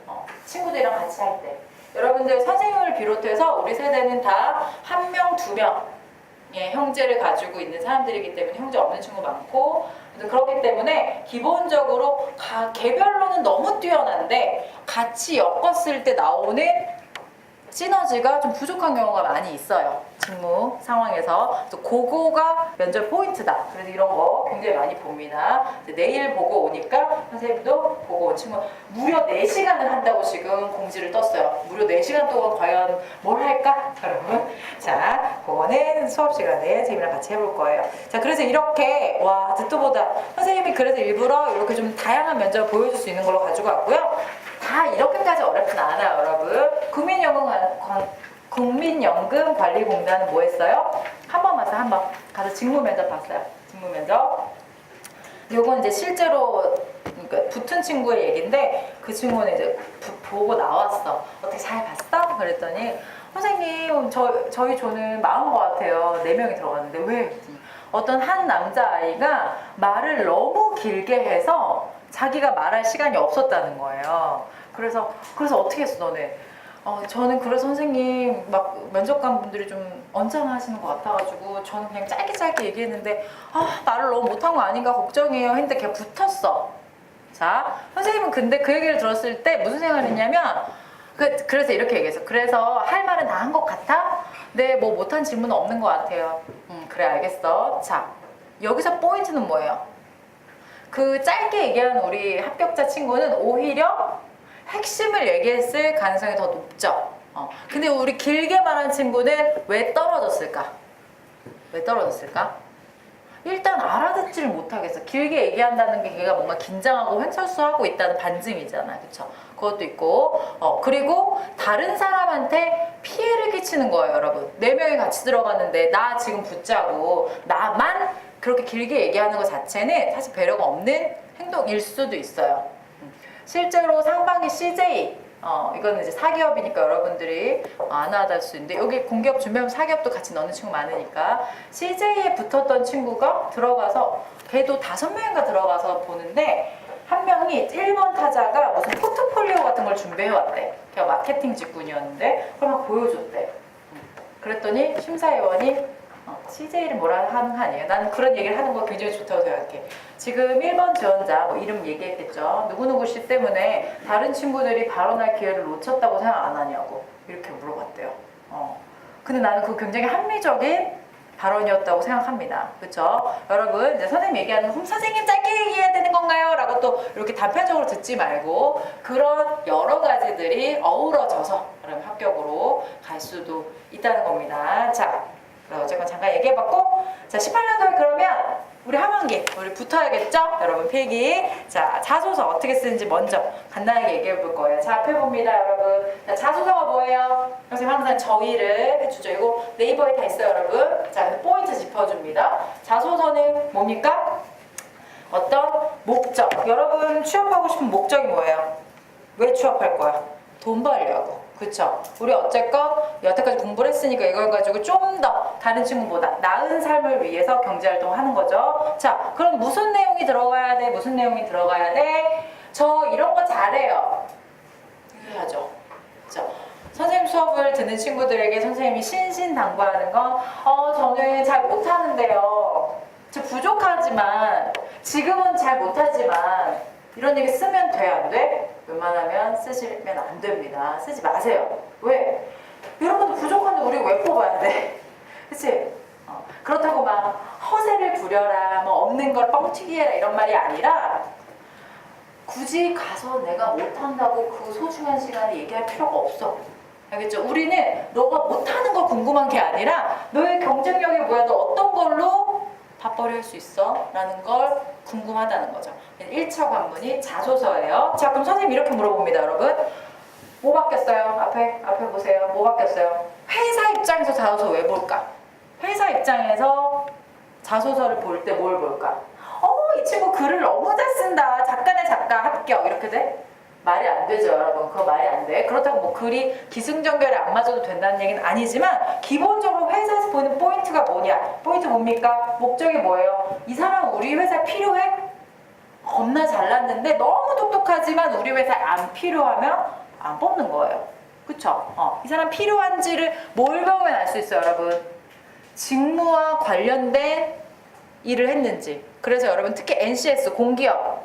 Speaker 1: 친구들이랑 같이 할 때. 여러분들 선생님을 비롯해서 우리 세대는 다 한 명, 두 명의 형제를 가지고 있는 사람들이기 때문에 형제 없는 친구 많고 그렇기 때문에 기본적으로 개별로는 너무 뛰어난데 같이 엮었을 때 나오는 시너지가 좀 부족한 경우가 많이 있어요. 직무 상황에서. 그래서 그거가 면접 포인트다. 그래서 이런 거 굉장히 많이 봅니다. 내일 보고 오니까 선생님도 보고 온 친구 무려 4시간을 한다고 지금 공지를 떴어요. 무려 4시간 동안 과연 뭘 할까? 여러분. 자, 그거는 수업 시간에 선생님이랑 같이 해볼 거예요. 자, 그래서 이렇게 와 듣도 보다 선생님이 그래서 일부러 이렇게 좀 다양한 면접을 보여줄 수 있는 걸로 가지고 왔고요. 다 이렇게까지 어렵진 않아요, 여러분. 국민연금관리공단은 뭐 했어요? 한 번 봤어요, 한 번. 가서 직무 면접 봤어요. 직무 면접. 요건 이제 실제로 그러니까 붙은 친구의 얘기인데 그 친구는 이제 보고 나왔어. 어떻게 잘 봤어? 그랬더니 선생님 저희 조는 망한 것 같아요. 4명이 들어갔는데 왜? 어떤 한 남자아이가 말을 너무 길게 해서 자기가 말할 시간이 없었다는 거예요. 그래서 어떻게 했어 너네? 저는 그래서 선생님 막 면접관 분들이 좀 언짢아하시는 것 같아가지고 저는 그냥 짧게 얘기했는데 말을 너무 못한 거 아닌가 걱정해요 했는데 걔 붙었어. 자 선생님은 근데 그 얘기를 들었을 때 무슨 생각을 했냐면 그래서 이렇게 얘기했어. 그래서 할 말은 다 한 것 같아? 네, 뭐 못한 질문은 없는 것 같아요. 그래 알겠어. 자 여기서 포인트는 뭐예요? 그 짧게 얘기한 우리 합격자 친구는 오히려 핵심을 얘기했을 가능성이 더 높죠. 근데 우리 길게 말한 친구는 왜 떨어졌을까? 왜 떨어졌을까? 일단 알아듣지를 못하겠어. 길게 얘기한다는 게 걔가 뭔가 긴장하고 횡설수하고 있다는 반증이잖아. 그쵸? 그것도 있고 그리고 다른 사람한테 피해를 끼치는 거예요, 여러분. 4명이 같이 들어갔는데 나 지금 붙자고 나만 그렇게 길게 얘기하는 것 자체는 사실 배려가 없는 행동일 수도 있어요. 실제로 상반기 CJ 이거는 이제 사기업이니까 여러분들이 안 와닿을 수 있는데 여기 공기업 준비하면 사기업도 같이 넣는 친구 많으니까 CJ에 붙었던 친구가 들어가서 걔도 5명인가 들어가서 보는데 한 명이 1번 타자가 무슨 포트폴리오 같은 걸 준비해왔대. 걔가 마케팅 직군이었는데 그걸 막 보여줬대. 그랬더니 심사위원이 CJ를 뭐라 하는 거 아니에요. 나는 그런 얘기를 하는 거 굉장히 좋다고 생각해. 지금 1번 지원자 뭐 이름 얘기했겠죠. 누구누구 씨 때문에 다른 친구들이 발언할 기회를 놓쳤다고 생각 안 하냐고 이렇게 물어봤대요. 근데 나는 그거 굉장히 합리적인 발언이었다고 생각합니다. 그렇죠? 여러분 이제 선생님 얘기하는 선생님 짧게 얘기해야 되는 건가요? 라고 또 이렇게 단편적으로 듣지 말고 그런 여러 가지들이 어우러져서 그럼 합격으로 갈 수도 있다는 겁니다. 자, 어쨌건 잠깐 얘기해봤고 자 18년도에 그러면 우리 하반기 우리 붙어야겠죠? 여러분 필기. 자 자소서 어떻게 쓰는지 먼저 간단하게 얘기해볼 거예요. 자 앞에 봅니다 여러분. 자, 자소서가 뭐예요? 선생님 항상 정의를 해주죠. 이거 네이버에 다 있어요 여러분. 자 포인트 짚어줍니다. 자소서는 뭡니까? 어떤 목적. 여러분 취업하고 싶은 목적이 뭐예요? 왜 취업할 거야? 돈 벌려고. 그쵸? 우리 어쨌건 여태까지 공부를 했으니까 이걸 가지고 좀 더 다른 친구보다 나은 삶을 위해서 경제활동 하는 거죠. 자, 그럼 무슨 내용이 들어가야 돼? 무슨 내용이 들어가야 돼? 저 이런 거 잘해요. 해야죠. 그쵸? 선생님 수업을 듣는 친구들에게 선생님이 신신당부하는 건 저는 잘 못하는데요. 저 부족하지만 지금은 잘 못하지만 이런 얘기 쓰면 돼, 안 돼? 웬만하면 쓰시면 안 됩니다. 쓰지 마세요. 왜? 여러분도 부족한데 우리 왜 뽑아야 돼? 그치? 그렇다고 막 허세를 부려라, 뭐 없는 걸 뻥튀기 해라 이런 말이 아니라 굳이 가서 내가 못한다고 그 소중한 시간을 얘기할 필요가 없어. 알겠죠? 우리는 너가 못하는 거 궁금한 게 아니라 너의 경쟁력이 뭐야? 너 어떤 걸로 밥벌이 할 수 있어? 라는 걸 궁금하다는 거죠. 1차 관문이 자소서예요. 자, 그럼 선생님 이렇게 물어봅니다, 여러분. 뭐 바뀌었어요? 앞에 보세요. 뭐 바뀌었어요? 회사 입장에서 자소서 왜 볼까? 회사 입장에서 자소서를 볼 때 뭘 볼까? 이 친구 글을 너무 잘 쓴다. 작가네 작가 합격. 이렇게 돼? 말이 안 되죠, 여러분. 그거 말이 안 돼. 그렇다고 뭐 글이 기승전결에 안 맞아도 된다는 얘기는 아니지만 기본적으로 회사에서 보는 포인트가 뭐냐? 포인트 뭡니까? 목적이 뭐예요? 이 사람 우리 회사에 필요해? 겁나 잘났는데 너무 똑똑하지만 우리 회사에 안 필요하면 안 뽑는 거예요. 그쵸? 이 사람 필요한지를 뭘 보면 알 수 있어요, 여러분? 직무와 관련된 일을 했는지. 그래서 여러분 특히 NCS 공기업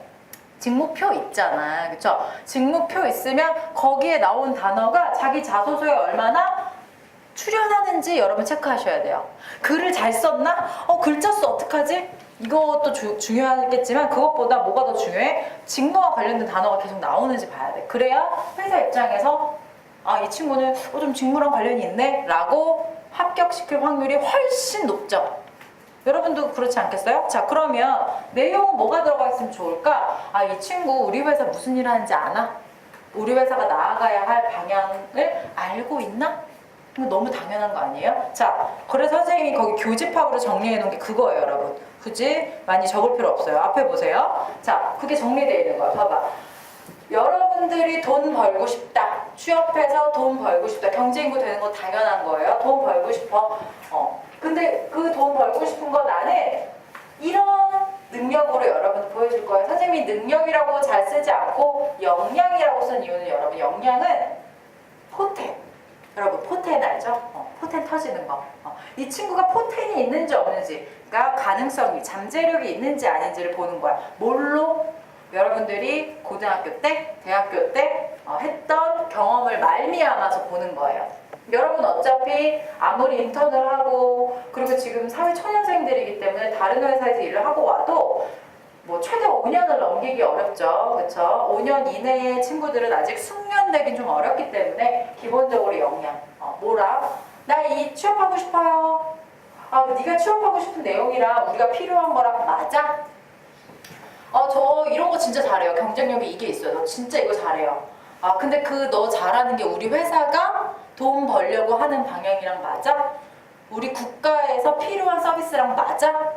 Speaker 1: 직무표 있잖아, 그쵸? 직무표 있으면 거기에 나온 단어가 자기 자소서에 얼마나 출연하는지 여러분 체크하셔야 돼요. 글을 잘 썼나? 글자 수 어떡하지? 이것도 중요하겠지만 그것보다 뭐가 더 중요해? 직무와 관련된 단어가 계속 나오는지 봐야 돼. 그래야 회사 입장에서 이 친구는 좀 직무랑 관련이 있네? 라고 합격시킬 확률이 훨씬 높죠. 여러분도 그렇지 않겠어요? 자, 그러면 내용은 뭐가 들어가 있으면 좋을까? 이 친구 우리 회사 무슨 일 하는지 아나? 우리 회사가 나아가야 할 방향을 알고 있나? 너무 당연한 거 아니에요? 자, 그래서 선생님이 거기 교집합으로 정리해 놓은 게 그거예요, 여러분. 굳이 많이 적을 필요 없어요. 앞에 보세요. 자, 그게 정리되어 있는 거야. 봐봐. 여러분들이 돈 벌고 싶다. 취업해서 돈 벌고 싶다. 경제인구 되는 거 당연한 거예요. 돈 벌고 싶어. 근데 그 돈 벌고 싶은 건 나는 이런 능력으로 여러분 보여줄 거예요. 선생님이 능력이라고 잘 쓰지 않고 역량이라고 쓴 이유는 여러분 역량은 포텐. 여러분 포텐 알죠? 포텐 터지는 거. 이 친구가 포텐이 있는지 없는지, 그러니까 가능성이, 잠재력이 있는지 아닌지를 보는 거야. 뭘로? 여러분들이 고등학교 때, 대학교 때 했던 경험을 말미암아서 보는 거예요. 여러분 어차피 아무리 인턴을 하고 그리고 지금 사회 초년생들이기 때문에 다른 회사에서 일을 하고 와도 뭐 최대 5년을 넘기기 어렵죠. 그렇죠? 5년 이내의 친구들은 아직 숙련되긴 좀 어렵기 때문에 기본적으로 역량. 뭐라? 나 이 취업하고 싶어요. 네가 취업하고 싶은 내용이랑 우리가 필요한 거랑 맞아? 저 이런 거 진짜 잘해요. 경쟁력이 이게 있어요. 너 진짜 이거 잘해요. 근데 그 너 잘하는 게 우리 회사가 돈 벌려고 하는 방향이랑 맞아? 우리 국가에서 필요한 서비스랑 맞아?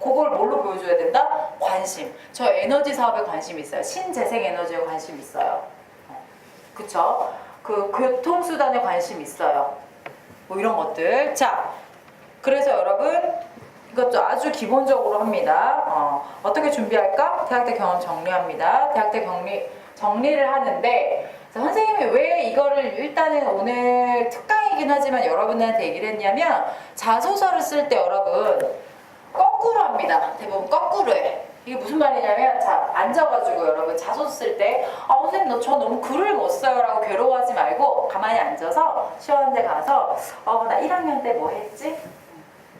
Speaker 1: 그걸 뭘로 보여줘야 된다? 관심. 저 에너지 사업에 관심 있어요. 신재생 에너지에 관심 있어요. 그쵸? 그 교통수단에 관심 있어요. 뭐 이런 것들. 자, 그래서 여러분 이것도 아주 기본적으로 합니다. 어떻게 준비할까? 대학 때 경험 정리합니다. 대학 때 정리를 하는데 선생님이 왜 이거를 일단은 오늘 특강이긴 하지만 여러분한테 얘기를 했냐면 자소서를 쓸 때 여러분 거꾸로 합니다. 대부분 거꾸로 해. 이게 무슨 말이냐면 자 앉아가지고 여러분 자소서 쓸 때 선생님 저 너무 글을 못 써요 라고 괴로워하지 말고 가만히 앉아서 시원한 데 가서 나 1학년 때 뭐 했지?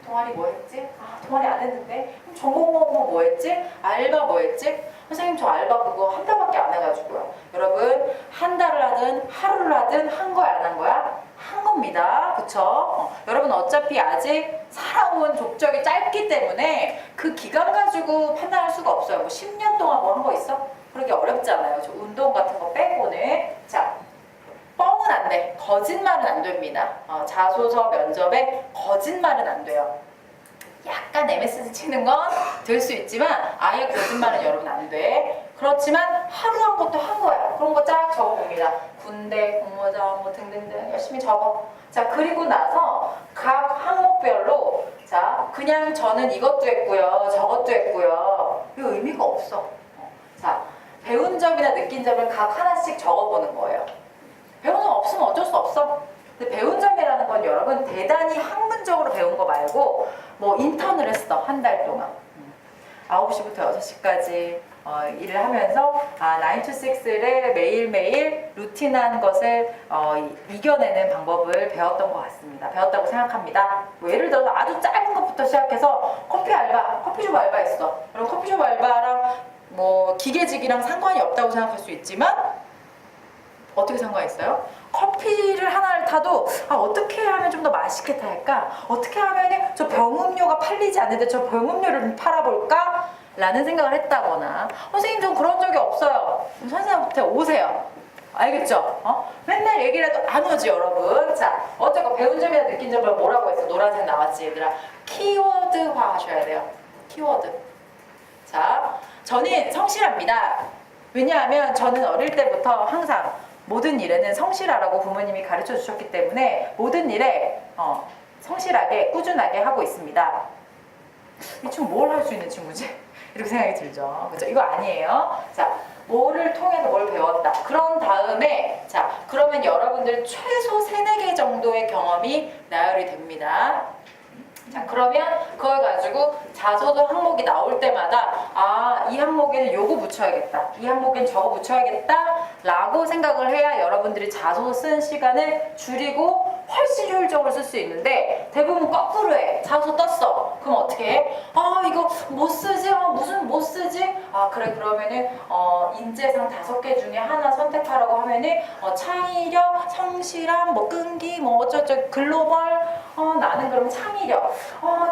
Speaker 1: 동아리 뭐 했지? 동아리 안 했는데 전공 뭐 했지? 알바 뭐 했지? 선생님 저 알바 그거 한 달밖에 안 해가지고요. 여러분 한 달을 하든 하루를 하든 한 거야 안 한 거야? 한 겁니다. 그쵸? 여러분 어차피 아직 살아온 족적이 짧기 때문에 그 기간 가지고 판단할 수가 없어요. 뭐 10년 동안 뭐 한 거 있어? 그러기 어렵잖아요. 저 운동 같은 거 빼고는. 자, 뻥은 안 돼. 거짓말은 안 됩니다. 자소서 면접에 거짓말은 안 돼요. 약간 MSG 치는 건 될 수 있지만 아예 거짓말은 여러분 안 돼. 그렇지만 하루 한 것도 한 거야. 그런 거 쫙 적어봅니다. 군대, 공모전 뭐 등등등 열심히 적어. 자, 그리고 나서 각 항목별로 자 그냥 저는 이것도 했고요. 저것도 했고요. 이거 의미가 없어. 자, 배운 점이나 느낀 점을 각 하나씩 적어보는 거예요. 배운 점 없으면 어쩔 수 없어. 근데 배운 점이라는 건 여러분 대단히 학문적으로 배운 거 말고 뭐 인턴을 했어 한 달 동안 9시부터 6시까지 일을 하면서 9 to 6를 매일매일 루틴한 것을 이겨내는 방법을 배웠던 것 같습니다. 배웠다고 생각합니다. 뭐 예를 들어서 아주 짧은 것부터 시작해서 커피 알바, 커피숍 알바 했어. 그럼 커피숍 알바랑 뭐 기계직이랑 상관이 없다고 생각할 수 있지만 어떻게 상관이 있어요? 커피를 하나를 타도 어떻게 하면 좀 더 맛있게 탈까? 어떻게 하면 저 병음료가 팔리지 않는데 저 병음료를 좀 팔아볼까? 라는 생각을 했다거나 선생님 전 그런 적이 없어요. 선생님한테 오세요. 알겠죠? 맨날 얘기를 해도 안 오지 여러분. 자, 어쨌건 배운 점이나 느낀 점을 뭐라고 했어? 노란색 나왔지 얘들아. 키워드화 하셔야 돼요. 키워드. 자, 저는 성실합니다. 왜냐하면 저는 어릴 때부터 항상 모든 일에는 성실하라고 부모님이 가르쳐 주셨기 때문에 모든 일에 성실하게 꾸준하게 하고 있습니다. 이 친구 뭘 할 수 있는 친구지? 이렇게 생각이 들죠. 그죠? 이거 아니에요. 자, 뭐를 통해서 뭘 배웠다. 그런 다음에 자, 그러면 여러분들 최소 3, 4개 정도의 경험이 나열이 됩니다. 자, 그러면 그걸 가지고 자소서 항목이 나올 때마다 이 항목에는 요거 붙여야겠다. 이 항목에는 저거 붙여야겠다. 라고 생각을 해야 여러분들이 자소서 쓰는 시간을 줄이고 훨씬 효율적으로 쓸 수 있는데 대부분 거꾸로 해. 자소서 떴어. 그럼 어떻게 해? 이거 못 쓰지? 무슨 못 쓰지? 그래 그러면은 인재상 5개 중에 하나 선택하라고 하면은 창의력, 성실함, 뭐 끈기, 뭐 어쩌고 글로벌 나는 그럼 창의력.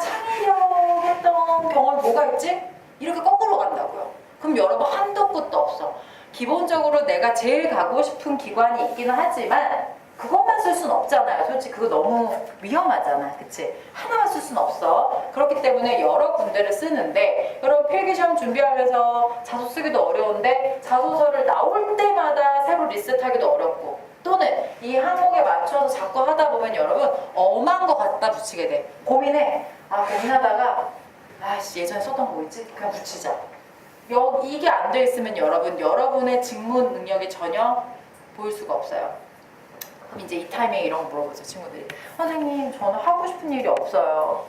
Speaker 1: 창의력 했던 경험 뭐가 있지? 이렇게 거꾸로 간다고요. 그럼 여러분 한도 끝도 없어. 기본적으로 내가 제일 가고 싶은 기관이 있기는 하지만 그것만 쓸 수는 없잖아요. 솔직히 그거 너무 위험하잖아. 그치? 하나만 쓸 수는 없어. 그렇기 때문에 여러 군데를 쓰는데 여러분 필기시험 준비하면서 자소 쓰기도 어려운데 자소서를 나올 때마다 새로 리셋하기도 어렵고 또는 이 항목에 맞춰서 자꾸 하다 보면 여러분 엄한 거 갖다 붙이게 돼. 고민해. 고민하다가 예전에 썼던 거 뭐였지? 그냥 붙이자. 이게 안 돼 있으면 여러분의 직무 능력이 전혀 보일 수가 없어요. 그럼 이제 이 타이밍에 이런 거 물어보죠, 친구들이. 선생님, 저는 하고 싶은 일이 없어요.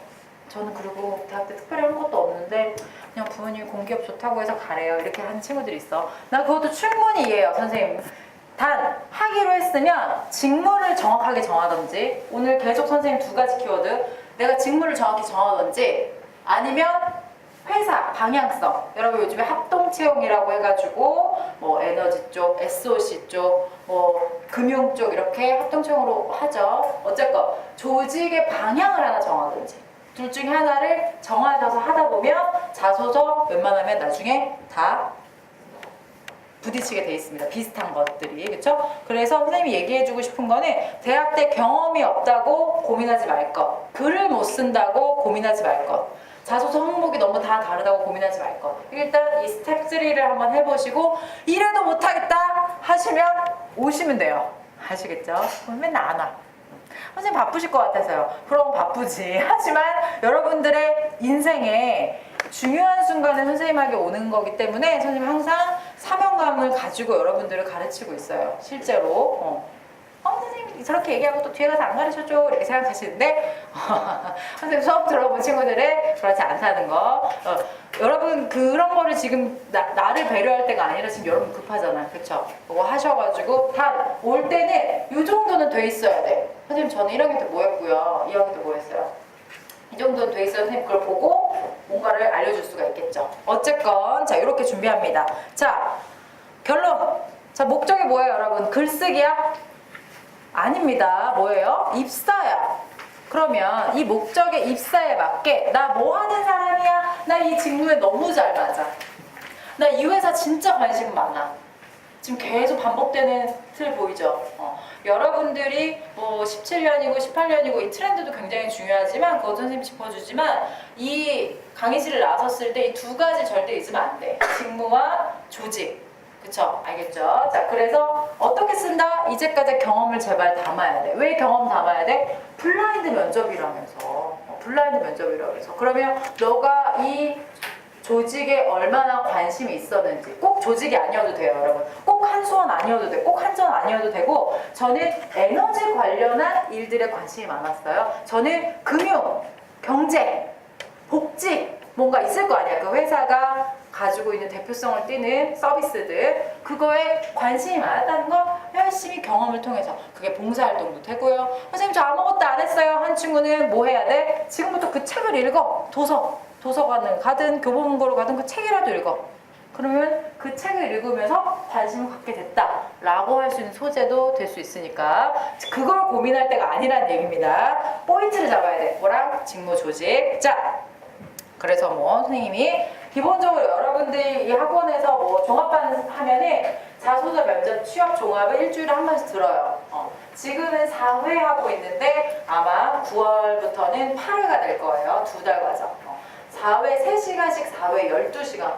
Speaker 1: 저는 그리고 대학 때 특별히 한 것도 없는데 그냥 부모님이 공기업 좋다고 해서 가래요. 이렇게 하는 친구들이 있어. 나 그것도 충분히 이해해요, 선생님. 단 하기로 했으면 직무를 정확하게 정하든지 오늘 계속 선생님 2가지 키워드 내가 직무를 정확히 정하든지 아니면 회사 방향성. 여러분 요즘에 합동채용이라고 해가지고 뭐 에너지 쪽, SOC 쪽, 뭐 금융 쪽 이렇게 합동채용으로 하죠. 어쨌건 조직의 방향을 하나 정하든지 둘 중에 하나를 정하셔서 하다 보면 자소서 웬만하면 나중에 다 부딪히게 돼 있습니다. 비슷한 것들이. 그렇죠? 그래서 선생님이 얘기해주고 싶은 거는 대학 때 경험이 없다고 고민하지 말 것. 글을 못 쓴다고 고민하지 말 것. 자소서 항목이 너무 다 다르다고 고민하지 말 것. 일단 이 스텝 3를 한번 해보시고 이래도 못하겠다 하시면 오시면 돼요. 아시겠죠? 그럼 맨날 안 와. 선생님 바쁘실 것 같아서요. 그럼 바쁘지. 하지만 여러분들의 인생에 중요한 순간에 선생님에게 오는 거기 때문에 선생님 항상 사명감을 가지고 여러분들을 가르치고 있어요. 실제로. 선생님 저렇게 얘기하고 또 뒤에 가서 안 가르쳐줘 이렇게 생각하시는데 선생님 수업 들어본 친구들은 그렇지 않다는 거. 여러분 그런 거를 지금 나를 배려할 때가 아니라 지금 여러분 급하잖아. 그쵸? 그거 하셔가지고 다 올 때는 이 정도는 돼 있어야 돼. 선생님 저는 1학년 때 뭐 했고요. 2학년 때 뭐 했어요. 이 정도는 돼 있어야 선생님 그걸 보고 뭔가를 알려줄 수가 있겠죠. 어쨌건 자 이렇게 준비합니다. 자 결론. 자 목적이 뭐예요 여러분? 글쓰기야? 아닙니다. 뭐예요? 입사야. 그러면 이 목적의 입사에 맞게 나 뭐 하는 사람이야? 나 이 직무에 너무 잘 맞아. 나 이 회사 진짜 관심 많아. 지금 계속 반복되는 틀 보이죠? 여러분들이 뭐 17년이고 18년이고 이 트렌드도 굉장히 중요하지만 그것도 선생님이 짚어주지만 이 강의실을 나섰을 때 이 2가지 절대 잊으면 안 돼. 직무와 조직. 그쵸? 알겠죠? 자, 그래서 어떻게 쓴다? 이제까지 경험을 제발 담아야 돼. 왜 경험 담아야 돼? 블라인드 면접이라면서. 블라인드 면접이라면서. 그러면 너가 이 조직에 얼마나 관심이 있었는지. 꼭 조직이 아니어도 돼요, 여러분. 꼭 한수원 아니어도 돼. 꼭 한전 아니어도 되고 저는 에너지 관련한 일들에 관심이 많았어요. 저는 금융, 경제, 복지 뭐 뭔가 있을 거 아니야. 그 회사가 가지고 있는 대표성을 띠는 서비스들, 그거에 관심이 많았다는 걸 열심히 경험을 통해서, 그게 봉사활동도 되고요. 선생님 저 아무것도 안 했어요 한 친구는 뭐 해야 돼? 지금부터 그 책을 읽어. 도서관을 가든 교보문고를 가든 그 책이라도 읽어. 그러면 그 책을 읽으면서 관심을 갖게 됐다라고 할 수 있는 소재도 될 수 있으니까 그걸 고민할 때가 아니라는 얘기입니다. 포인트를 잡아야 돼. 뭐랑? 직무 조직. 자, 그래서 뭐 선생님이 기본적으로 여러분들이 이 학원에서 뭐 종합반 하면은 자소서 면접 취업 종합을 일주일에 한 번씩 들어요. 지금은 4회 하고 있는데 아마 9월부터는 8회가 될 거예요. 2달 과정. 4회 3시간씩 4회 12시간.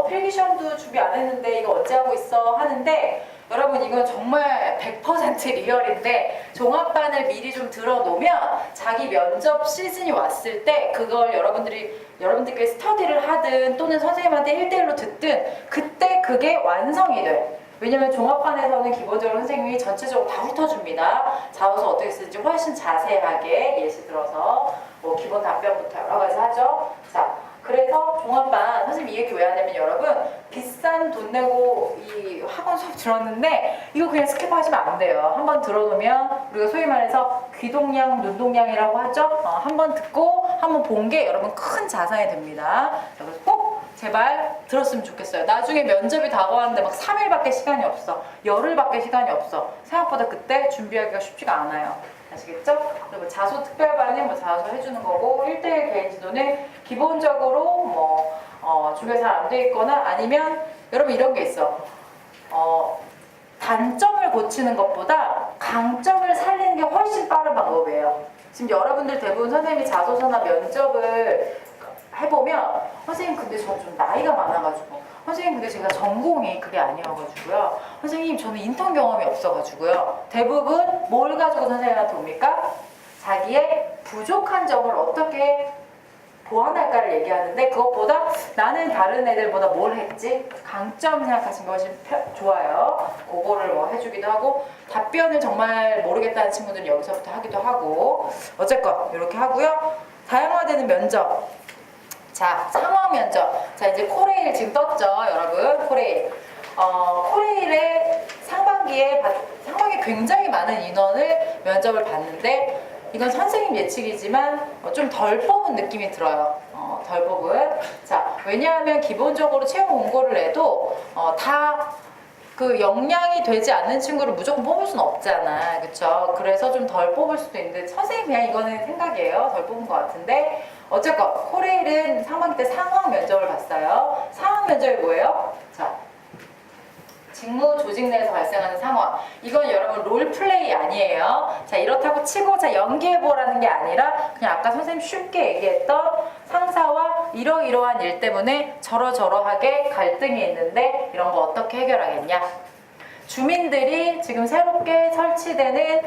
Speaker 1: 필기시험도 준비 안 했는데 이거 언제 하고 있어? 하는데 여러분 이건 정말 100% 리얼인데 종합반을 미리 좀 들어놓으면 자기 면접 시즌이 왔을 때 그걸 여러분들께 스터디를 하든 또는 선생님한테 1대1로 듣든 그때 그게 완성이 돼. 왜냐면 종합반에서는 기본적으로 선생님이 전체적으로 다 훑어줍니다. 자소서 어떻게 쓰는지 훨씬 자세하게 예시 들어서 뭐 기본 답변부터 여러 가지 하죠. 자, 그래서 종합반 선생님 이 얘기 왜 하냐면 여러분 비싼 돈 내고 이 학원 수업 들었는데 이거 그냥 스킵하시면 안 돼요. 한번 들어놓으면 우리가 소위 말해서 귀동량, 눈동량이라고 하죠. 한번 듣고 한번 본 게 여러분 큰 자산이 됩니다. 그래서 꼭 제발 들었으면 좋겠어요. 나중에 면접이 다가왔는데 막 3일밖에 시간이 없어. 열흘밖에 시간이 없어. 생각보다 그때 준비하기가 쉽지가 않아요. 아시겠죠? 그리고 자소 특별반은 뭐 자소 해주는 거고 1대1 개인 지도는 기본적으로 뭐 준비가 잘 안 돼 있거나 아니면 여러분 이런 게 있어. 단점을 고치는 것보다 강점을 살리는 게 훨씬 빠른 방법이에요. 지금 여러분들 대부분 선생님이 자소서나 면접을 해보면 선생님 근데 저 좀 나이가 많아가지고 선생님 근데 제가 전공이 그게 아니어가지고요. 선생님 저는 인턴 경험이 없어가지고요. 대부분 뭘 가지고 선생님한테 옵니까? 자기의 부족한 점을 어떻게 보완할까를 얘기하는데 그것보다 나는 다른 애들보다 뭘 했지? 강점 생각하시는 게 훨씬 좋아요. 그거를 뭐 해주기도 하고 답변을 정말 모르겠다는 친구들은 여기서부터 하기도 하고 어쨌건 이렇게 하고요. 다양화되는 면접. 자, 상황 면접. 자, 이제 코레일 지금 떴죠, 여러분. 코레일. 코레일의 상반기에 굉장히 많은 인원을 면접을 봤는데 이건 선생님 예측이지만 좀 덜 뽑은 느낌이 들어요. 덜 뽑은. 자, 왜냐하면 기본적으로 채용 공고를 내도 다 그 역량이 되지 않는 친구를 무조건 뽑을 수는 없잖아. 그쵸? 그래서 좀 덜 뽑을 수도 있는데 선생님 그냥 이거는 생각이에요. 덜 뽑은 것 같은데 어쨌건 코레일은 상반기 때 상황 면접을 봤어요. 상황 면접이 뭐예요? 자, 직무 조직 내에서 발생하는 상황. 이건 여러분 롤플레이 아니에요. 자, 이렇다고 치고 자 연기해보라는 게 아니라 그냥 아까 선생님 쉽게 얘기했던 상사와 이러이러한 일 때문에 저러저러하게 갈등이 있는데 이런 거 어떻게 해결하겠냐. 주민들이 지금 새롭게 설치되는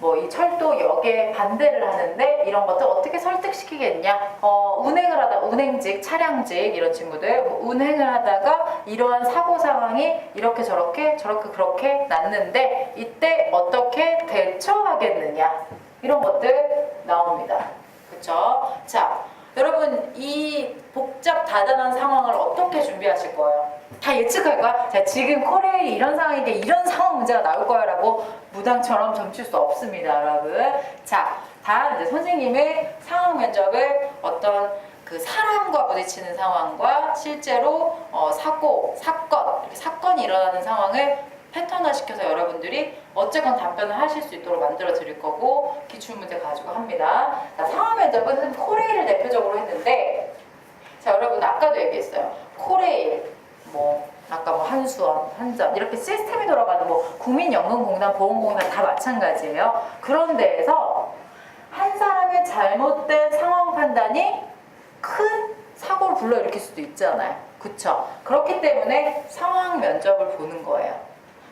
Speaker 1: 뭐 이 철도역에 반대를 하는데 이런 것들 어떻게 설득시키겠냐. 운행을 하다 운행직, 차량직 이런 친구들 뭐 운행을 하다가 이러한 사고 상황이 이렇게 저렇게 그렇게 났는데 이때 어떻게 대처하겠느냐. 이런 것들 나옵니다. 그쵸? 자, 여러분 이 복잡 다단한 상황을 어떻게 준비하실 거예요? 다 예측할 거야? 자, 지금 코레일이 이런 상황인데 이런 상황 문제가 나올 거야 라고 무당처럼 점칠 수 없습니다, 여러분. 자, 다음 이제 선생님의 상황 면접을 어떤 그 사람과 부딪히는 상황과 실제로 사건, 이렇게 사건이 일어나는 상황을 패턴화 시켜서 여러분들이 어쨌건 답변을 하실 수 있도록 만들어 드릴 거고 기출문제 가지고 합니다. 자, 상황 면접은 코레일을 대표적으로 했는데 자, 여러분 아까도 얘기했어요. 코레일 뭐 아까 뭐 한수원, 한전 이렇게 시스템이 돌아가는 뭐 국민연금공단, 보험공단 다 마찬가지예요. 그런 데에서 한 사람의 잘못된 상황 판단이 큰 사고를 불러일으킬 수도 있잖아요. 그쵸? 그렇기 때문에 상황 면접을 보는 거예요.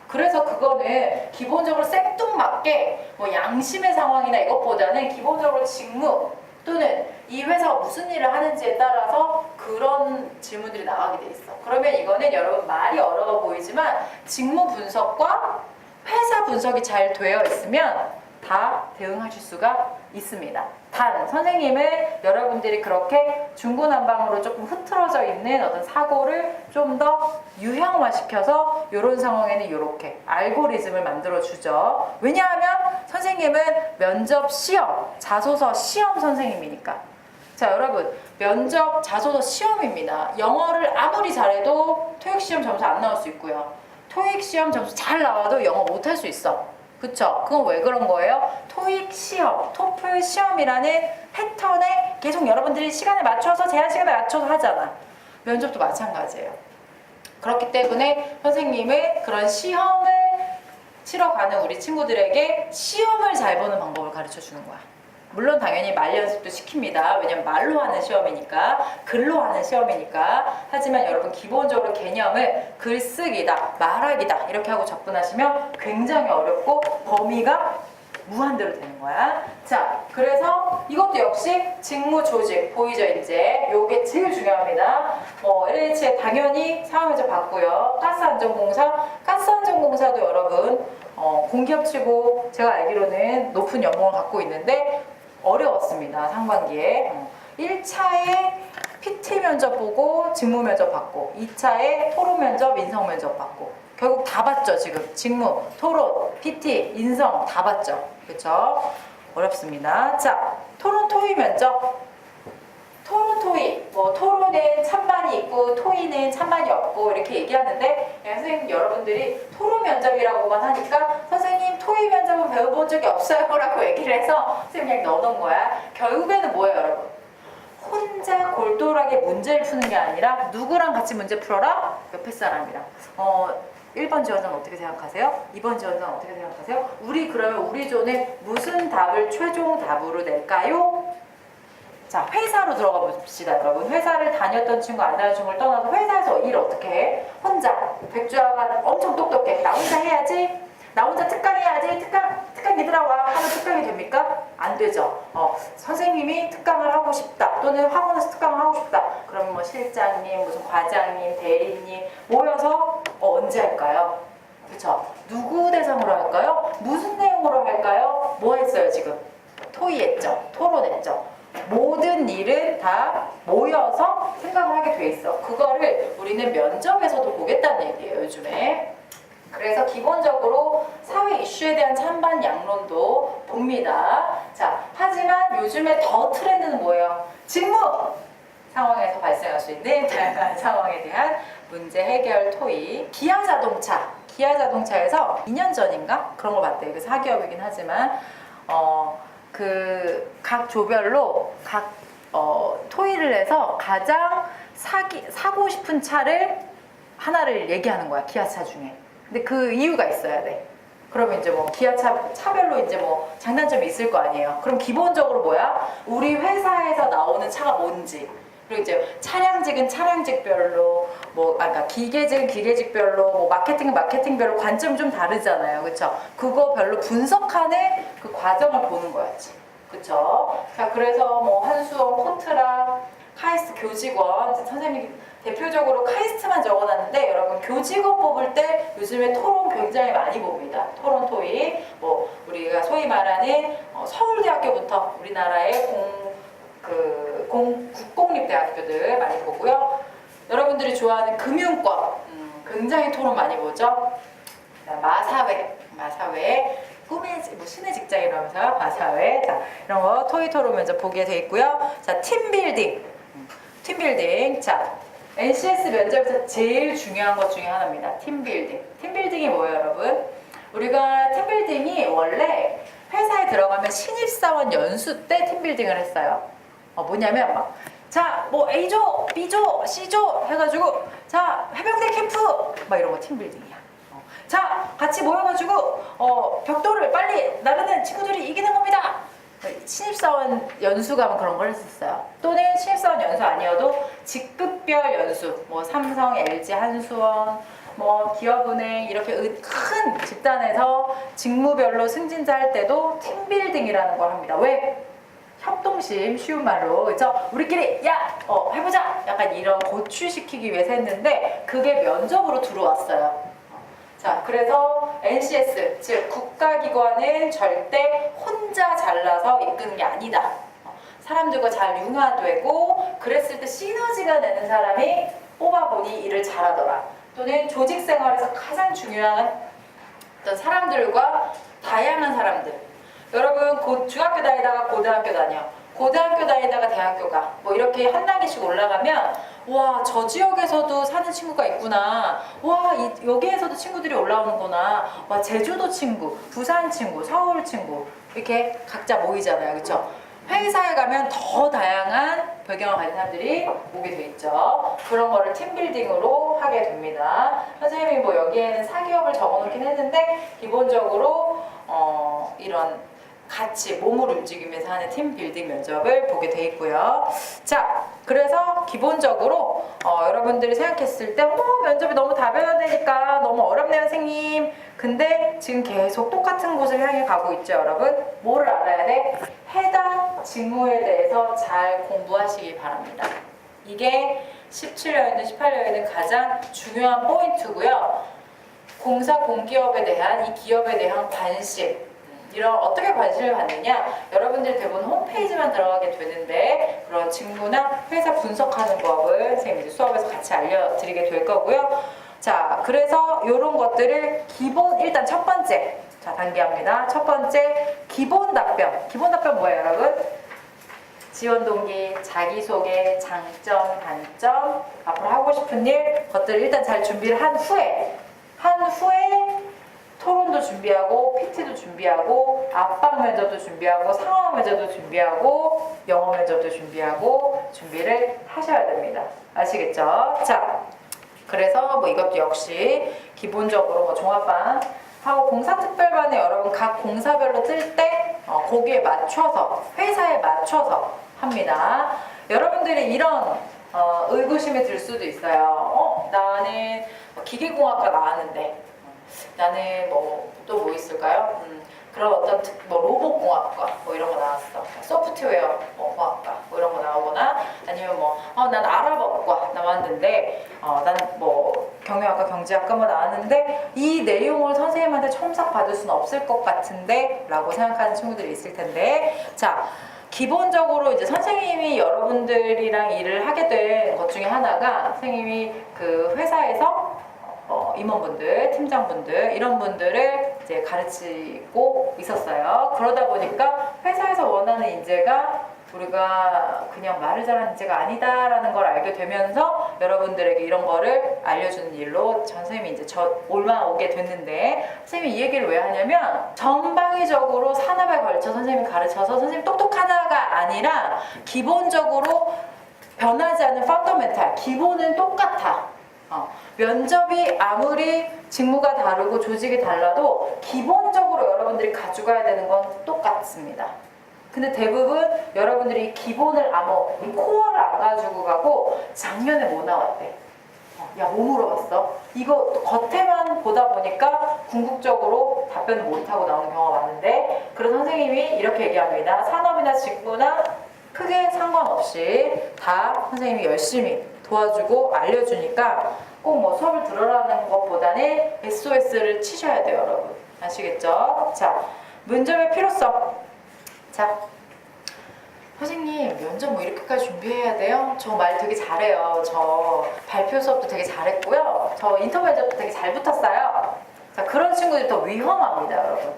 Speaker 1: 그래서 그거는 기본적으로 생뚱맞게 뭐 양심의 상황이나 이것보다는 기본적으로 직무 또는 이 회사가 무슨 일을 하는지에 따라서 그런 질문들이 나가게 돼 있어. 그러면 이거는 여러분 말이 어려워 보이지만 직무 분석과 회사 분석이 잘 되어 있으면 다 대응하실 수가 있습니다. 단 선생님은 여러분들이 그렇게 중구난방으로 조금 흐트러져 있는 어떤 사고를 좀 더 유형화시켜서 이런 상황에는 이렇게 알고리즘을 만들어 주죠. 왜냐하면 선생님은 면접 시험, 자소서 시험 선생님이니까. 자, 여러분, 면접 자소서 시험입니다. 영어를 아무리 잘해도 토익 시험 점수 안 나올 수 있고요. 토익 시험 점수 잘 나와도 영어 못할 수 있어. 그쵸? 그건 왜 그런 거예요? 토익 시험, 토플 시험이라는 패턴에 계속 여러분들이 시간에 맞춰서, 제한 시간에 맞춰서 하잖아. 면접도 마찬가지예요. 그렇기 때문에 선생님은 그런 시험을 치러 가는 우리 친구들에게 시험을 잘 보는 방법을 가르쳐 주는 거야. 물론 당연히 말 연습도 시킵니다. 왜냐면 말로 하는 시험이니까, 글로 하는 시험이니까. 하지만 여러분 기본적으로 개념을 글쓰기다, 말하기다 이렇게 하고 접근하시면 굉장히 어렵고 범위가 무한대로 되는 거야. 자, 그래서 이것도 역시 직무 조직 보이죠 이제? 요게 제일 중요합니다. LH에 당연히 상황면접 받고요. 가스안전공사도 여러분 공기업치고 제가 알기로는 높은 연봉을 갖고 있는데 어려웠습니다. 상반기에 1차에 PT 면접 보고 직무 면접 받고 2차에 토론 면접, 인성 면접 받고 결국 다 봤죠. 지금 직무, 토론, PT, 인성 다 봤죠. 그렇죠? 어렵습니다. 자, 토론 토의 면접. 토론 토의, 토론은 찬반이 있고 토의는 찬반이 없고 이렇게 얘기하는데 선생님 여러분들이 토론 면접이라고만 하니까 선생님 토의 면접은 배워본 적이 없어요 라고 얘기를 해서 선생님 그냥 넣어놓은 거야. 결국에는 뭐예요 여러분? 혼자 골똘하게 문제를 푸는 게 아니라 누구랑 같이 문제 풀어라? 옆에 사람이랑. 1번 지원자는 어떻게 생각하세요? 2번 지원자는 어떻게 생각하세요? 그러면 우리 존에 무슨 답을 최종 답으로 낼까요? 자, 회사로 들어가 봅시다, 여러분. 회사를 다녔던 친구, 안 다녔던 친구를 떠나서 회사에서 일 어떻게 해? 혼자. 백주아가 엄청 똑똑해. 나 혼자 해야지. 나 혼자 특강해야지. 특강 얘들아 와. 하면 특강이 됩니까? 안 되죠. 선생님이 특강을 하고 싶다. 또는 학원에서 특강을 하고 싶다. 그러면 뭐 실장님, 무슨 과장님, 대리님 모여서 언제 할까요? 그쵸? 누구 대상으로 할까요? 무슨 내용으로 할까요? 뭐 했어요, 지금? 토의했죠. 토론했죠. 모든 일은 다 모여서 생각을 하게 돼 있어. 그거를 우리는 면접에서도 보겠다는 얘기예요, 요즘에. 그래서 기본적으로 사회 이슈에 대한 찬반 양론도 봅니다. 자, 하지만 요즘에 더 트렌드는 뭐예요? 직무! 상황에서 발생할 수 있는 다양한 상황에 대한 문제 해결 토의. 기아자동차에서 2년 전인가? 그런 거 봤대요. 이게 사기업이긴 하지만 각 조별로 토의를 해서 가장 사고 싶은 차를 하나를 얘기하는 거야. 기아차 중에. 근데 그 이유가 있어야 돼. 그러면 이제 뭐 기아차 차별로 이제 뭐 장단점이 있을 거 아니에요. 그럼 기본적으로 뭐야? 우리 회사에서 나오는 차가 뭔지. 그리고 이제 차량직은 차량직별로, 그러니까 기계직은 기계직별로, 뭐 마케팅은 마케팅별로 관점이 좀 다르잖아요. 그쵸? 그거 별로 분석하는 그 과정을 보는 거였지. 그쵸? 자, 그래서 뭐 한수원, 콘트라, 카이스트 교직원, 선생님이 대표적으로 카이스트만 적어놨는데 여러분 교직원 뽑을 때 요즘에 토론 굉장히 많이 봅니다. 토론 토의, 우리가 소위 말하는 서울대학교부터 우리나라의 국공립대학교들 많이 보고요. 여러분들이 좋아하는 금융권 굉장히 토론 많이 보죠. 마사회 꿈의 신의 직장이라면서 마사회. 자, 이런 거 토의 토론 면접 보게 돼 있고요. 자, 팀빌딩. 자, NCS 면접에서 제일 중요한 것 중에 하나입니다. 팀빌딩. 팀빌딩이 뭐예요, 여러분? 우리가 팀빌딩이 원래 회사에 들어가면 신입사원 연수 때 팀빌딩을 했어요. 뭐냐면 A조, B조, C조 해가지고 자, 해병대 캠프 이런 거 팀빌딩이야. 자, 같이 모여가지고 벽돌을 빨리 나르는 친구들이 이기는 겁니다. 신입사원 연수 가면 그런 걸 했었어요. 또는 신입사원 연수 아니어도 직급별 연수, 삼성, LG, 한수원, 기업은행 이렇게 큰 집단에서 직무별로 승진자 할 때도 팀빌딩이라는 걸 합니다. 왜? 협동심, 쉬운 말로, 그죠? 우리끼리 해보자! 약간 이런 고취시키기 위해서 했는데 그게 면접으로 들어왔어요. 자, 그래서 NCS, 즉 국가기관은 절대 혼자 잘라서 이끄는 게 아니다. 사람들과 잘 융화되고 그랬을 때 시너지가 되는 사람이 뽑아보니 일을 잘하더라. 또는 조직 생활에서 가장 중요한 어떤 사람들과 다양한 사람들. 여러분 중학교 다니다가 고등학교 다녀. 고등학교 다니다가 대학교 가. 뭐 이렇게 한 단계씩 올라가면 와, 저 지역에서도 사는 친구가 있구나. 와, 여기에서도 친구들이 올라오는구나. 와, 제주도 친구, 부산 친구, 서울 친구 이렇게 각자 모이잖아요. 그렇죠? 회사에 가면 더 다양한 배경을 가진 사람들이 오게 돼 있죠. 그런 거를 팀빌딩으로 하게 됩니다. 선생님이 뭐 여기에는 사기업을 적어놓긴 했는데 기본적으로 이런 같이 몸을 움직이면서 하는 팀빌딩 면접을 보게 돼 있고요. 자, 그래서 기본적으로 여러분들이 생각했을 때 면접이 너무 다변화되니까 너무 어렵네요, 선생님. 근데 지금 계속 똑같은 곳을 향해 가고 있죠, 여러분. 뭐를 알아야 돼? 해당 직무에 대해서 잘 공부하시기 바랍니다. 이게 17년이든 18년이든 가장 중요한 포인트고요. 공사 공기업에 대한 이 기업에 대한 관심, 이런 어떻게 관심을 갖느냐, 여러분들이 대부분 홈페이지만 들어가게 되는데 그런 직무나 회사 분석하는 법을 선생님이 수업에서 같이 알려드리게 될 거고요. 자, 그래서 이런 것들을 일단 첫 번째, 자, 단계합니다. 첫 번째, 기본 답변. 기본 답변 뭐예요, 여러분? 지원 동기, 자기소개, 장점, 단점, 앞으로 하고 싶은 일, 것들을 일단 잘 준비를 한 후에 토론도 준비하고 PT도 준비하고 압박 면접도 준비하고 상황 면접도 준비하고 영어 면접도 준비하고 준비를 하셔야 됩니다. 아시겠죠? 자, 그래서 뭐 이것도 역시 기본적으로 뭐 종합반 하고 공사특별반에 여러분 각 공사별로 뜰 때 거기에 맞춰서 회사에 맞춰서 합니다. 여러분들이 이런 의구심이 들 수도 있어요. 나는 기계공학과 나왔는데 나는 또 있을까요? 그런 어떤 로봇공학과 이런 거 나왔어. 소프트웨어 공학과 이런 거 나오거나 아니면 난 아랍어과 나왔는데 나는 경영학과 경제학과 나왔는데 이 내용을 선생님한테 첨삭 받을 수는 없을 것 같은데 라고 생각하는 친구들이 있을 텐데, 자, 기본적으로 이제 선생님이 여러분들이랑 일을 하게 된 것 중에 하나가 선생님이 그 회사에서 임원분들, 팀장분들 이런 분들을 이제 가르치고 있었어요. 그러다 보니까 회사에서 원하는 인재가 우리가 그냥 말을 잘하는 인재가 아니다라는 걸 알게 되면서 여러분들에게 이런 거를 알려주는 일로 선생님이 이제 올라오게 됐는데, 선생님이 이 얘기를 왜 하냐면 전방위적으로 산업에 걸쳐 선생님이 가르쳐서 선생님 똑똑하다가 아니라 기본적으로 변하지 않는 펀더멘탈, 기본은 똑같아. 면접이 아무리 직무가 다르고 조직이 달라도 기본적으로 여러분들이 가져가야 되는 건 똑같습니다. 근데 대부분 여러분들이 이 기본을 이 코어를 안 가지고 가고 작년에 뭐 나왔대? 야, 뭐 물어봤어? 이거 겉에만 보다 보니까 궁극적으로 답변을 못하고 나오는 경우가 많은데, 그래서 선생님이 이렇게 얘기합니다. 산업이나 직무나 크게 상관없이 다 선생님이 열심히 도와주고 알려주니까 꼭 수업을 들으라는 것보다는 SOS를 치셔야 돼요, 여러분. 아시겠죠? 자, 면접의 필요성. 자, 선생님 면접 이렇게까지 준비해야 돼요? 저 말 되게 잘해요. 저 발표 수업도 되게 잘했고요. 저 인터뷰 면접도 되게 잘 붙었어요. 자, 그런 친구들이 더 위험합니다, 여러분.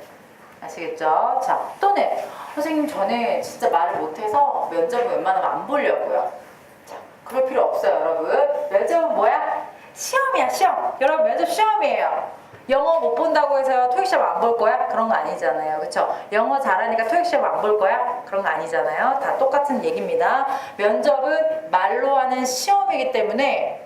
Speaker 1: 아시겠죠? 자, 또는 선생님 저는 진짜 말을 못해서 면접을 웬만하면 안 보려고요. 자, 그럴 필요 없어요, 여러분. 면접은 뭐야? 시험이야, 시험. 여러분, 면접 시험이에요. 영어 못 본다고 해서 토익 시험 안 볼 거야? 그런 거 아니잖아요. 그쵸? 영어 잘하니까 토익 시험 안 볼 거야? 그런 거 아니잖아요. 다 똑같은 얘기입니다. 면접은 말로 하는 시험이기 때문에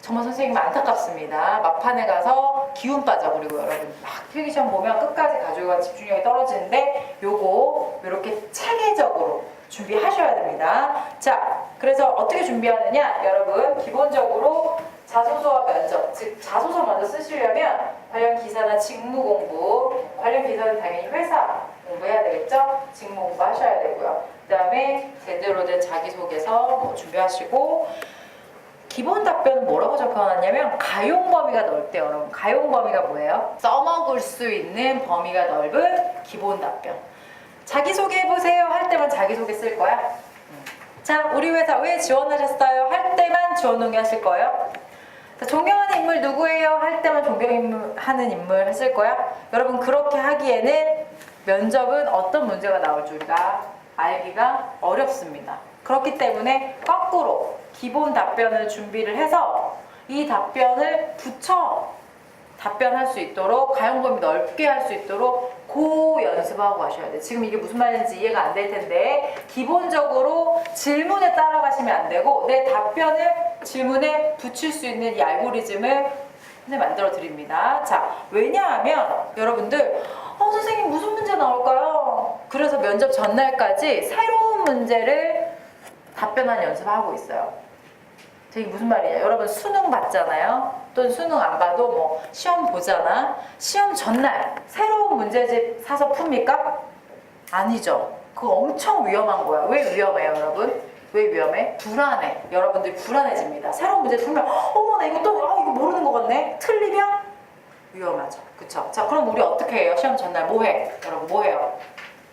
Speaker 1: 정말 선생님 안타깝습니다. 막판에 가서 기운 빠져버리고 여러분 막 필기시험 보면 끝까지 가지고 집중력이 떨어지는데 요거 이렇게 체계적으로 준비하셔야 됩니다. 자, 그래서 어떻게 준비하느냐? 여러분 기본적으로 자소서와 면접, 즉 자소서 먼저 쓰시려면 관련 기사나 직무 공부, 관련 기사는 당연히 회사 공부해야 되겠죠? 직무 공부 하셔야 되고요. 그 다음에 제대로 된 자기소개서 준비하시고, 기본 답변은 뭐라고 적혀놨냐면 가용 범위가 넓대요. 여러분 가용 범위가 뭐예요? 써먹을 수 있는 범위가 넓은 기본 답변. 자기소개해보세요 할 때만 자기소개 쓸 거야. 자, 우리 회사 왜 지원하셨어요? 할 때만 지원 동의하실 거예요. 자, 존경하는 인물 누구예요? 할 때만 존경하는 인물 하실 거야. 여러분 그렇게 하기에는 면접은 어떤 문제가 나올 줄 우리가 알기가 어렵습니다. 그렇기 때문에 거꾸로 기본 답변을 준비를 해서 이 답변을 붙여 답변할 수 있도록 가용 범위 넓게 할 수 있도록 고 연습하고 가셔야 돼요. 지금 이게 무슨 말인지 이해가 안 될 텐데 기본적으로 질문에 따라가시면 안 되고 내 답변을 질문에 붙일 수 있는 이 알고리즘을 만들어 드립니다. 자, 왜냐하면 여러분들 선생님 무슨 문제 나올까요? 그래서 면접 전날까지 새로운 문제를 답변하는 연습을 하고 있어요. 이게 무슨 말이냐? 여러분 수능 봤잖아요. 또는 수능 안 봐도 뭐 시험 보잖아. 시험 전날 새로운 문제집 사서 풉니까? 아니죠. 그거 엄청 위험한 거야. 왜 위험해요, 여러분? 왜 위험해? 불안해. 여러분들 불안해집니다. 새로운 문제 풀면 어머 나 이거 또 이거 모르는 거 같네. 틀리면 위험하죠. 그쵸? 자, 그럼 우리 어떻게 해요? 시험 전날 뭐 해? 여러분 뭐 해요?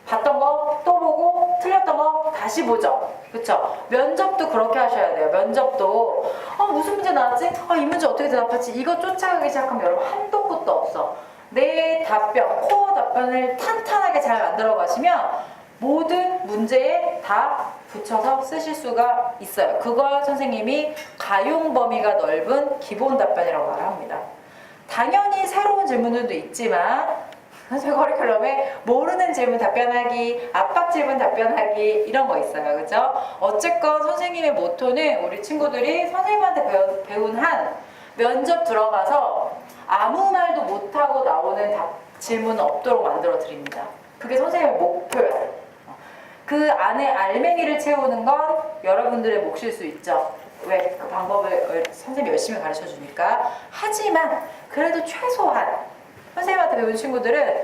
Speaker 1: 봤던 거 또 보고 틀렸던 거 다시 보죠. 그쵸? 면접도 그렇게 하셔야 돼요. 면접도 무슨 문제 나왔지? 이 문제 어떻게 대답하지? 이거 쫓아가기 시작하면 여러분 한도 끝도 없어. 내 답변, 코어 답변을 탄탄하게 잘 만들어 가시면 모든 문제에 다 붙여서 쓰실 수가 있어요. 그걸 선생님이 가용 범위가 넓은 기본 답변이라고 말합니다. 당연히 새로운 질문들도 있지만 선생님 커리큘럼에 모르는 질문 답변하기, 압박 질문 답변하기 이런 거 있어요. 그죠? 어쨌건 선생님의 모토는 우리 친구들이 선생님한테 배운 한 면접 들어가서 아무 말도 못하고 나오는 질문 없도록 만들어 드립니다. 그게 선생님의 목표예요. 그 안에 알맹이를 채우는 건 여러분들의 몫일 수 있죠. 왜? 그 방법을 선생님이 열심히 가르쳐 주니까. 하지만 그래도 최소한 선생님한테 배운 친구들은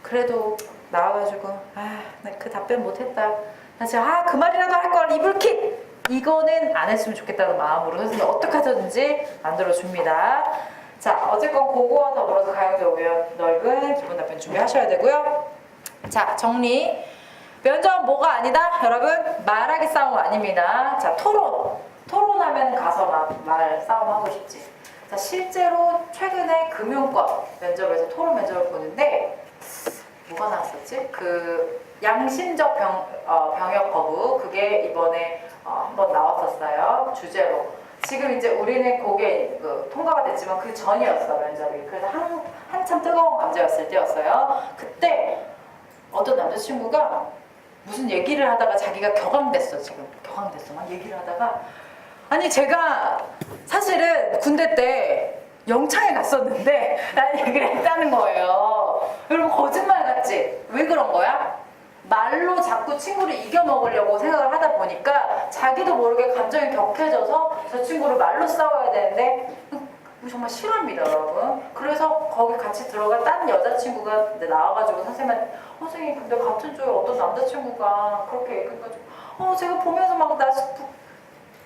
Speaker 1: 그래도 나와가지고 나 그 답변 못했다. 나 진짜 그 말이라도 할 걸 이불킥! 이거는 안 했으면 좋겠다는 마음으로 선생님이 어떻게 하든지 만들어줍니다. 자, 어쨌건 그거와 더불어서 가용적 넓은 기본 답변 준비하셔야 되고요. 자, 정리. 면접 뭐가 아니다? 여러분 말하기 싸움 아닙니다. 자, 토론하면 가서 말 싸움 하고 싶지. 자, 실제로 최근에 금융권 면접에서 토론 면접을 보는데 뭐가 나왔었지? 그 양심적 병역 거부 그게 이번에 한번 나왔었어요. 주제로. 지금 이제 우리는 그게 통과가 됐지만 그 전이었어 면접이. 그래서 한참 뜨거운 감자였을 때였어요. 그때 어떤 남자친구가 무슨 얘기를 하다가 자기가 격앙됐어. 지금 격앙됐어. 막 얘기를 하다가 아니 제가 사실은 군대 때 영창에 갔었는데 라는 얘기를 했다는 거예요. 여러분 거짓말 같지? 왜 그런 거야? 말로 자꾸 친구를 이겨먹으려고 생각을 하다 보니까 자기도 모르게 감정이 격해져서 저 친구를 말로 싸워야 되는데 정말 싫어합니다, 여러분. 그래서 거기 같이 들어간 다른 여자친구가 나와가지고 선생님한테 선생님 근데 같은 조에 어떤 남자친구가 그렇게 얘기해가지고 제가 보면서 막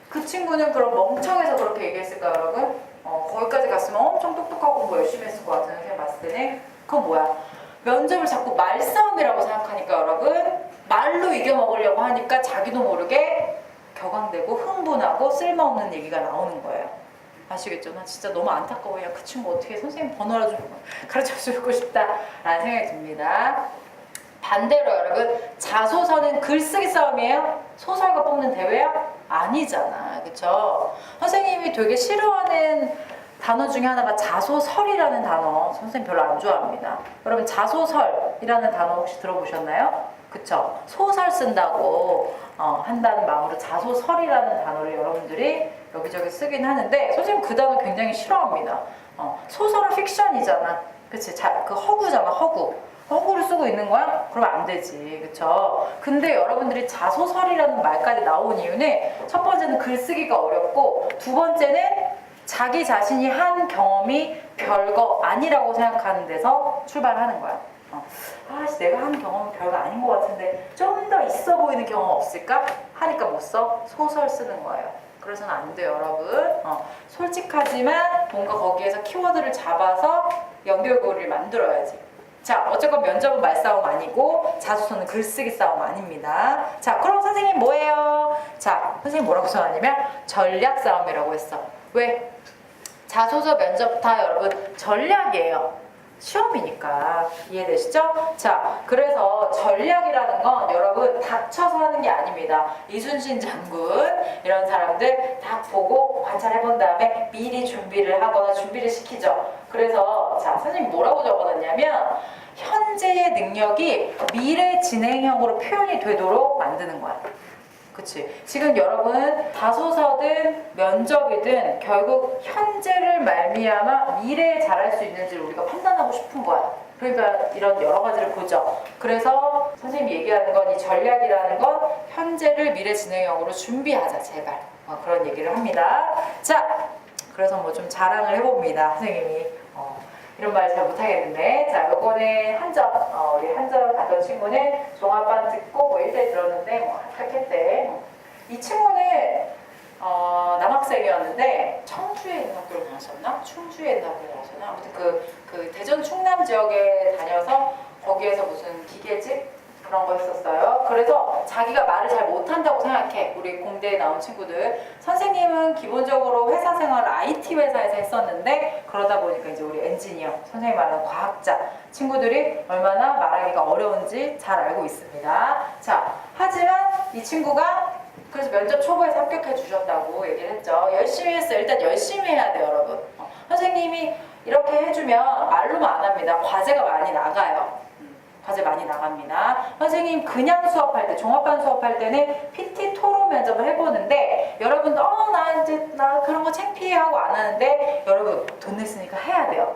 Speaker 1: 그 친구는 그럼 멍청해서 그렇게 얘기했을까요, 여러분? 거기까지 갔으면 엄청 똑똑하고 뭐 열심히 했을 것 같은 생각 봤을 때는 그건 뭐야? 면접을 자꾸 말싸움이라고 생각하니까 여러분 말로 이겨먹으려고 하니까 자기도 모르게 격앙되고 흥분하고 쓸모없는 얘기가 나오는 거예요. 아시겠죠? 나 진짜 너무 안타까워. 야, 그 친구 어떻게 선생님 번호라도 좀 가르쳐주고 싶다라는 생각이 듭니다. 반대로 여러분 자소서는 글쓰기 싸움이에요? 소설가 뽑는 대회야? 아니잖아. 그쵸? 선생님이 되게 싫어하는 단어 중에 하나가 자소설이라는 단어. 선생님 별로 안 좋아합니다. 여러분 자소설이라는 단어 혹시 들어보셨나요? 그쵸? 소설 쓴다고 한다는 마음으로 자소설이라는 단어를 여러분들이 여기저기 쓰긴 하는데 선생님 그 단어 굉장히 싫어합니다. 소설은 픽션이잖아. 그치? 그 허구잖아. 허구를 쓰고 있는 거야? 그러면 안 되지. 그쵸? 근데 여러분들이 자소설이라는 말까지 나온 이유는 첫 번째는 글쓰기가 어렵고 두 번째는 자기 자신이 한 경험이 별거 아니라고 생각하는 데서 출발하는 거야. 내가 한 경험은 별거 아닌 것 같은데 좀 더 있어 보이는 경험 없을까? 하니까 못 써? 소설 쓰는 거예요. 그래서는 안 돼요, 여러분. 솔직하지만 뭔가 거기에서 키워드를 잡아서 연결고리를 만들어야지. 자, 어쨌건 면접은 말싸움 아니고 자소서는 글쓰기 싸움 아닙니다. 자, 그럼 선생님 뭐예요? 자, 선생님 뭐라고 써놨냐면 전략 싸움이라고 했어. 왜? 자소서 면접 다 여러분 전략이에요. 시험이니까 이해되시죠? 자, 그래서 전략이라는 건 여러분 닥쳐서 하는 게 아닙니다. 이순신 장군 이런 사람들 딱 보고 관찰해본 다음에 미리 준비를 하거나 준비를 시키죠. 그래서 자, 선생님 뭐라고 적어놨냐면 현재의 능력이 미래 진행형으로 표현이 되도록 만드는 거야. 그치? 지금 여러분 자소서든 면접이든 결국 현재를 말미암아 미래에 잘할 수 있는지를 우리가 판단하고 싶은 거야. 그러니까 이런 여러 가지를 보죠. 그래서 선생님이 얘기하는 건 이 전략이라는 건 현재를 미래 진행형으로 준비하자 제발. 그런 얘기를 합니다. 자, 그래서 뭐 좀 자랑을 해봅니다. 선생님이 이런 말 잘 못하겠는데, 자, 요거는 한전, 우리 한전 갔던 친구는 종합반 듣고 뭐 1대 들었는데 뭐 합격했대. 이 친구는 남학생이었는데 청주에 있는 학교를 나왔었나? 충주에 있는 학교를 나왔었나? 아무튼 그 대전 충남 지역에 다녀서 거기에서 무슨 기계직 그런 거 했었어요. 그래서 자기가 말을 잘 못한다고 생각해. 우리 공대에 나온 친구들. 선생님은 기본적으로 회사 생활을 IT 회사에서 했었는데 그러다 보니까 이제 우리 엔지니어, 선생님 말하는 과학자 친구들이 얼마나 말하기가 어려운지 잘 알고 있습니다. 자, 하지만 이 친구가 그래서 면접 초보에서 합격해 주셨다고 얘기를 했죠. 열심히 했어요. 일단 열심히 해야 돼요, 여러분. 선생님이 이렇게 해주면 말로만 안 합니다. 과제가 많이 나가요. 과제 많이 나갑니다. 선생님 그냥 수업할 때, 종합반 수업할 때는 PT 토론 면접을 해보는데 여러분 나 그런 거 창피해 하고 안 하는데 여러분 돈 냈으니까 해야 돼요.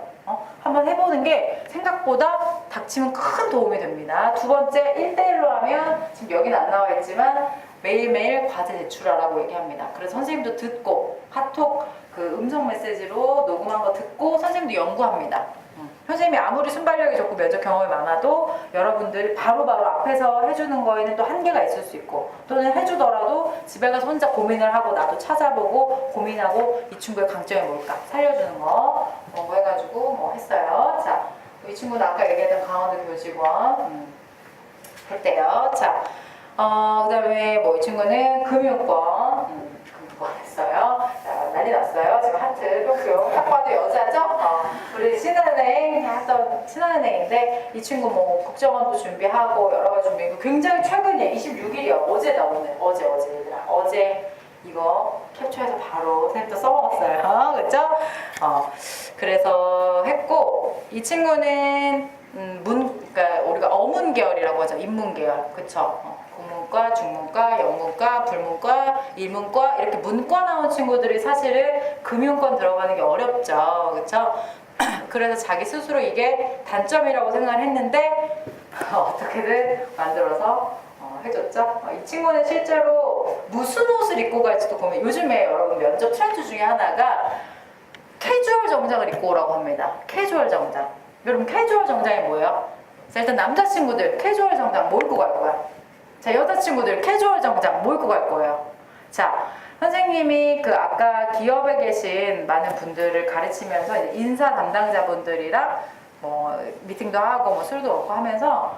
Speaker 1: 한번 해보는 게 생각보다 닥치면 큰 도움이 됩니다. 두 번째 1대1로 하면 지금 여기는 안 나와 있지만 매일매일 과제 제출하라고 얘기합니다. 그래서 선생님도 듣고 카톡 그 음성 메시지로 녹음한 거 듣고 선생님도 연구합니다. 선생님이 아무리 순발력이 좋고 면접 경험이 많아도 여러분들 바로바로 앞에서 해주는 거에는 또 한계가 있을 수 있고 또는 해주더라도 집에 가서 혼자 고민을 하고 나도 찾아보고 고민하고 이 친구의 강점이 뭘까 살려주는 거 해가지고 뭐 했어요. 자, 이 친구는 아까 얘기했던 강원도 교직원 했대요. 자, 그 다음에 뭐 이 친구는 금융권 했어요. 자, 난리 났어요. 지금 하트 뿅뿅 딱 봐도 여자죠? 우리 신한은행 했던 신한은행인데 이 친구 뭐 국정원도 준비하고 여러 가지 준비하고 굉장히 최근이에요. 26일이요. 어제다 오늘. 어제 얘들아. 어제 이거 캡처해서 바로 선생님도 써먹었어요. 그렇죠? 그래서 했고 이 친구는 그러니까 우리가 어문 계열이라고 하죠. 인문 계열. 그쵸? 국문과, 중문과, 영문과, 불문과, 일문과 이렇게 문과 나온 친구들이 사실은 금융권 들어가는 게 어렵죠. 그렇죠? 그래서 자기 스스로 이게 단점이라고 생각을 했는데 어떻게든 만들어서 해줬죠. 이 친구는 실제로 무슨 옷을 입고 갈지도 고민. 요즘에 여러분 면접 트렌드 중에 하나가 캐주얼 정장을 입고 오라고 합니다. 캐주얼 정장. 여러분 캐주얼 정장이 뭐예요? 자, 일단 남자친구들 캐주얼 정장 뭐 입고 갈 거야? 자, 여자친구들 캐주얼 정장 뭐 입고 갈 거예요? 자, 선생님이 그 아까 기업에 계신 많은 분들을 가르치면서 이제 인사 담당자분들이랑 뭐 미팅도 하고 뭐 술도 먹고 하면서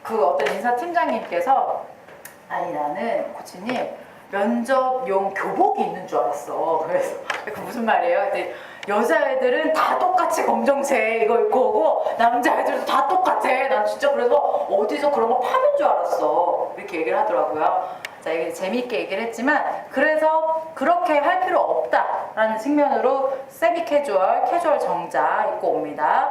Speaker 1: 그 어떤 인사 팀장님께서 아니 나는 코치님 면접용 교복이 있는 줄 알았어. 그래서 그 무슨 말이에요? 근데 여자애들은 다 똑같이 검정색 이거 입고 오고 남자애들도 다 똑같아. 난 진짜 그래서 어디서 그런 거 파는 줄 알았어. 이렇게 얘기를 하더라고요. 자, 이게 재미있게 얘기를 했지만 그래서 그렇게 할 필요 없다라는 측면으로 세미 캐주얼 정장 입고 옵니다.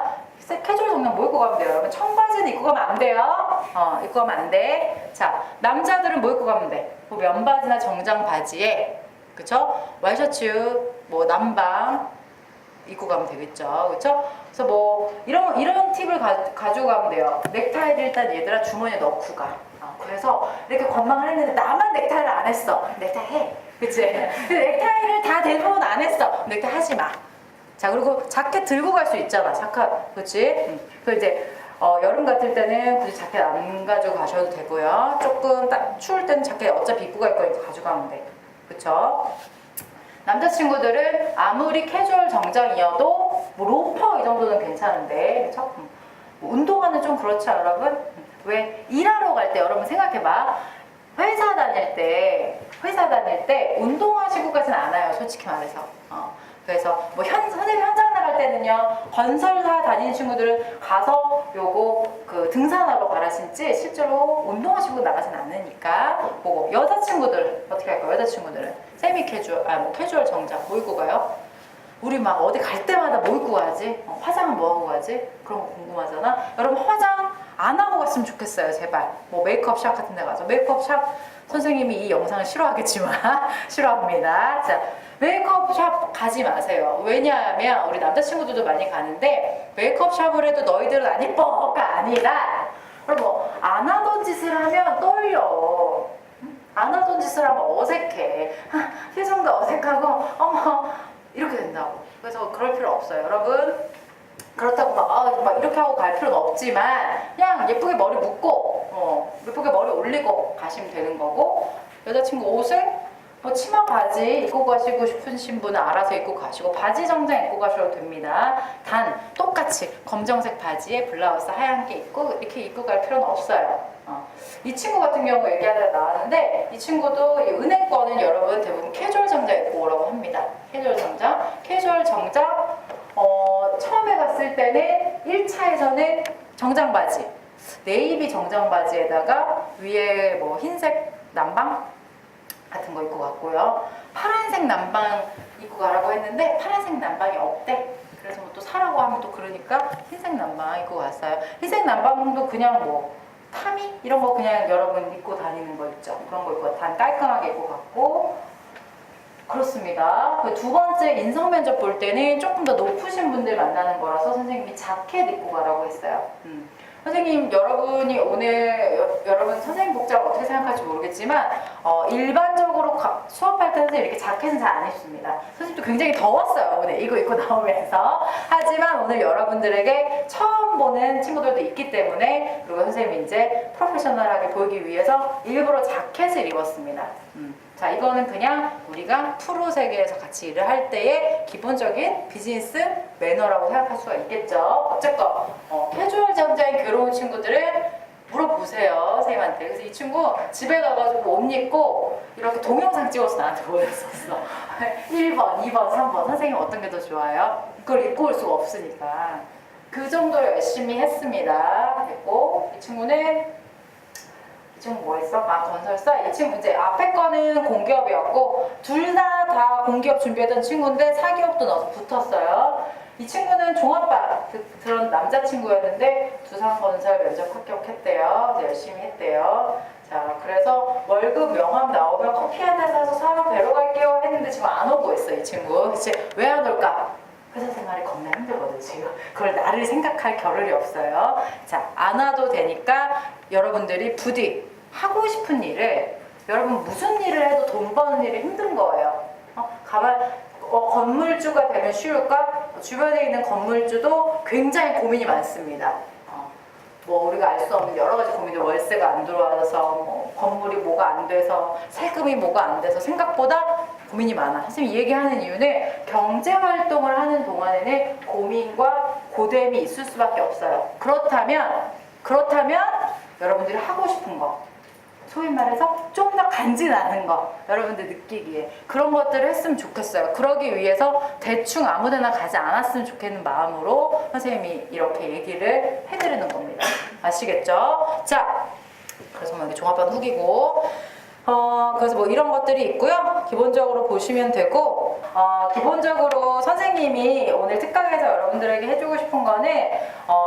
Speaker 1: 캐주얼 정장 뭐 입고 가면 돼요? 여러분 청바지는 입고 가면 안 돼요. 입고 가면 안 돼. 자, 남자들은 뭐 입고 가면 돼? 뭐 면바지나 정장 바지에 그쵸? 와이셔츠, 뭐 남방 입고 가면 되겠죠. 그쵸? 그래서 뭐 이런 팁을 가지고 가면 돼요. 넥타이를 일단 얘들아 주머니에 넣고 가. 그래서 이렇게 관망을 했는데 나만 넥타이를 안 했어. 넥타이 해. 그치? 넥타이를 다 대부분 안 했어. 넥타이 하지 마. 자, 그리고 자켓 들고 갈 수 있잖아. 자켓. 그치? 그 이제 여름 같을 때는 굳이 자켓 안 가지고 가셔도 되고요. 조금 딱 추울 때는 자켓 어차피 입고 갈 거니까 가져가면 돼. 그쵸? 남자친구들은 아무리 캐주얼 정장이어도 뭐 로퍼 이 정도는 괜찮은데 그렇죠? 뭐 운동화는 좀 그렇죠 여러분? 왜 일하러 갈 때 여러분 생각해봐. 회사 다닐 때 운동화 신고 가진 않아요 솔직히 말해서. 그래서 뭐 선생님 현장 나갈 때는요 건설사 다니는 친구들은 가서 요거 그 등산하러 가라 신지 실제로 운동화 신고 나가진 않으니까. 보고 여자친구들 어떻게 할까요? 여자친구들은 세미 캐주얼 뭐 캐주얼 정장 뭐 입고 가요? 우리 막 어디 갈 때마다 뭐 입고 가지? 화장은 뭐 하고 가지? 그런 거 궁금하잖아. 여러분 화장 안 하고 갔으면 좋겠어요 제발. 뭐 메이크업 샵 같은 데 가서 메이크업 샵 선생님이 이 영상을 싫어하겠지만 싫어합니다. 자, 메이크업 샵 가지 마세요. 왜냐하면 우리 남자친구들도 많이 가는데 메이크업 샵을 해도 너희들은 안 예뻐가 아니라 뭐 안 하던 짓을 하면 떨려. 안 하던 짓을 하면 어색해. 표정도 어색하고 어머 이렇게 된다고. 그래서 그럴 필요 없어요 여러분. 그렇다고 막 이렇게 하고 갈 필요는 없지만 그냥 예쁘게 머리 묶고 예쁘게 머리 올리고 가시면 되는 거고, 여자친구 옷을 뭐 치마 바지 입고 가시고 싶으신 분은 알아서 입고 가시고 바지 정장 입고 가셔도 됩니다. 단 똑같이 검정색 바지에 블라우스 하얀 게 입고 이렇게 입고 갈 필요는 없어요. 이 친구 같은 경우 얘기하다가 나왔는데 이 친구도 이 은행권은 여러분 대부분 캐주얼 정장 입고 오라고 합니다. 캐주얼 정장 처음에 갔을 때는 1차에서는 정장 바지 네이비 정장 바지에다가 위에 뭐 흰색 남방 같은 거 입고 갔고요. 파란색 남방 입고 가라고 했는데 파란색 남방이 없대. 그래서 뭐 또 사라고 하면 또 그러니까 흰색 남방 입고 갔어요. 흰색 남방도 그냥 뭐 타미 이런 거 그냥 여러분 입고 다니는 거 있죠. 그런 거 입고 단 깔끔하게 입고 갔고 그렇습니다. 그 두 번째 인성 면접 볼 때는 조금 더 높으신 분들 만나는 거라서 선생님이 자켓 입고 가라고 했어요. 선생님 여러분이 오늘 여러분 선생님 복장 어떻게 생각할지 모르겠지만 일반적으로 수업할 때는 이렇게 자켓은 잘 안 입습니다. 선생님도 굉장히 더웠어요 오늘 이거 입고 나오면서. 하지만 오늘 여러분들에게 처음 보는 친구들도 있기 때문에 그리고 선생님이 이제 프로페셔널하게 보이기 위해서 일부러 자켓을 입었습니다. 자, 이거는 그냥 우리가 프로 세계에서 같이 일을 할 때의 기본적인 비즈니스 매너라고 생각할 수가 있겠죠. 어쨌건 캐주얼 정장이 괴로운 친구들은 물어보세요 선생님한테. 그래서 이 친구 집에 가가지고 옷 입고 이렇게 동영상 찍어서 나한테 보냈었어. 1번, 2번, 3번 선생님 어떤 게 더 좋아요? 그걸 입고 올 수가 없으니까 그 정도로 열심히 했습니다. 됐고 이 친구는 뭐 했어? 건설사? 이 친구 이제 앞에 거는 공기업이었고 둘 다 공기업 준비했던 친구인데 사기업도 넣어서 붙었어요. 이 친구는 종합반 그런 남자친구였는데 두산건설 면접 합격했대요. 열심히 했대요. 자, 그래서 월급 명함 나오면 커피 한 잔 사서 사러 뵈러 갈게요 했는데 지금 안 오고 있어 이 친구. 그치? 왜 안 올까? 회사 생활이 겁나 힘들거든 지금. 그걸 나를 생각할 겨를이 없어요. 자, 안 와도 되니까 여러분들이 부디 하고 싶은 일을, 여러분 무슨 일을 해도 돈 버는 일이 힘든 거예요. 건물주가 되면 쉬울까? 주변에 있는 건물주도 굉장히 고민이 많습니다. 뭐 우리가 알 수 없는 여러 가지 고민들, 월세가 안 들어와서 뭐 건물이 뭐가 안 돼서 세금이 뭐가 안 돼서 생각보다 고민이 많아. 선생님이 이 얘기하는 이유는 경제활동을 하는 동안에는 고민과 고됨이 있을 수밖에 없어요. 그렇다면 여러분들이 하고 싶은 거, 소위 말해서 좀 더 간지나는 거 여러분들 느끼기에 그런 것들을 했으면 좋겠어요. 그러기 위해서 대충 아무데나 가지 않았으면 좋겠는 마음으로 선생님이 이렇게 얘기를 해드리는 겁니다. 아시겠죠? 자, 그래서 뭐 이렇게 종합반 후기고 그래서 뭐 이런 것들이 있고요. 기본적으로 보시면 되고 기본적으로 선생님이 오늘 특강에서 여러분들에게 해주고 싶은 거는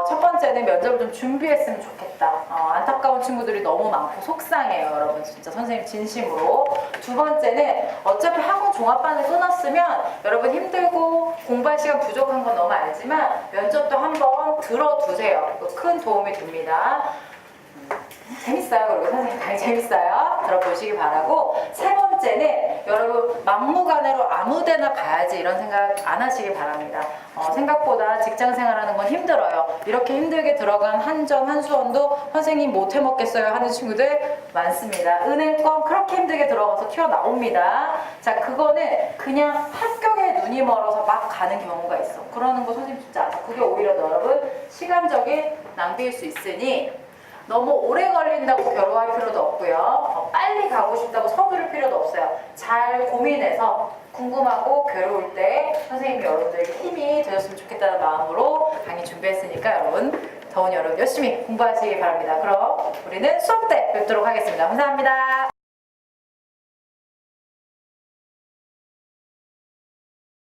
Speaker 1: 첫 번째는 면접을 좀 준비했으면 좋겠다. 안타까운 친구들이 너무 많고 속상해요 여러분. 진짜 선생님 진심으로. 두 번째는 어차피 학원 종합반을 끊었으면 여러분 힘들고 공부할 시간 부족한 건 너무 알지만 면접도 한번 들어두세요. 큰 도움이 됩니다. 재밌어요. 그리고 선생님 당연히 재밌어요. 들어보시기 바라고. 세 번째 번째는 여러분 막무가내로 아무데나 가야지 이런 생각 안 하시길 바랍니다. 생각보다 직장 생활하는 건 힘들어요. 이렇게 힘들게 들어간 한전 한수원도 선생님 못 해먹겠어요 하는 친구들 많습니다. 은행권 그렇게 힘들게 들어가서 튀어나옵니다. 자, 그거는 그냥 합격에 눈이 멀어서 막 가는 경우가 있어. 그러는 거 선생님 진짜 아죠. 그게 오히려 여러분 시간적인 낭비일 수 있으니 너무 오래 걸린다고 괴로워할 필요도 없고요. 빨리 가고 싶다고 서두를 필요도 없어요. 잘 고민해서 궁금하고 괴로울 때 선생님이 여러분들에게 힘이 되셨으면 좋겠다는 마음으로 강의 준비했으니까 여러분, 더운 여름 열심히 공부하시기 바랍니다. 그럼 우리는 수업 때 뵙도록 하겠습니다. 감사합니다.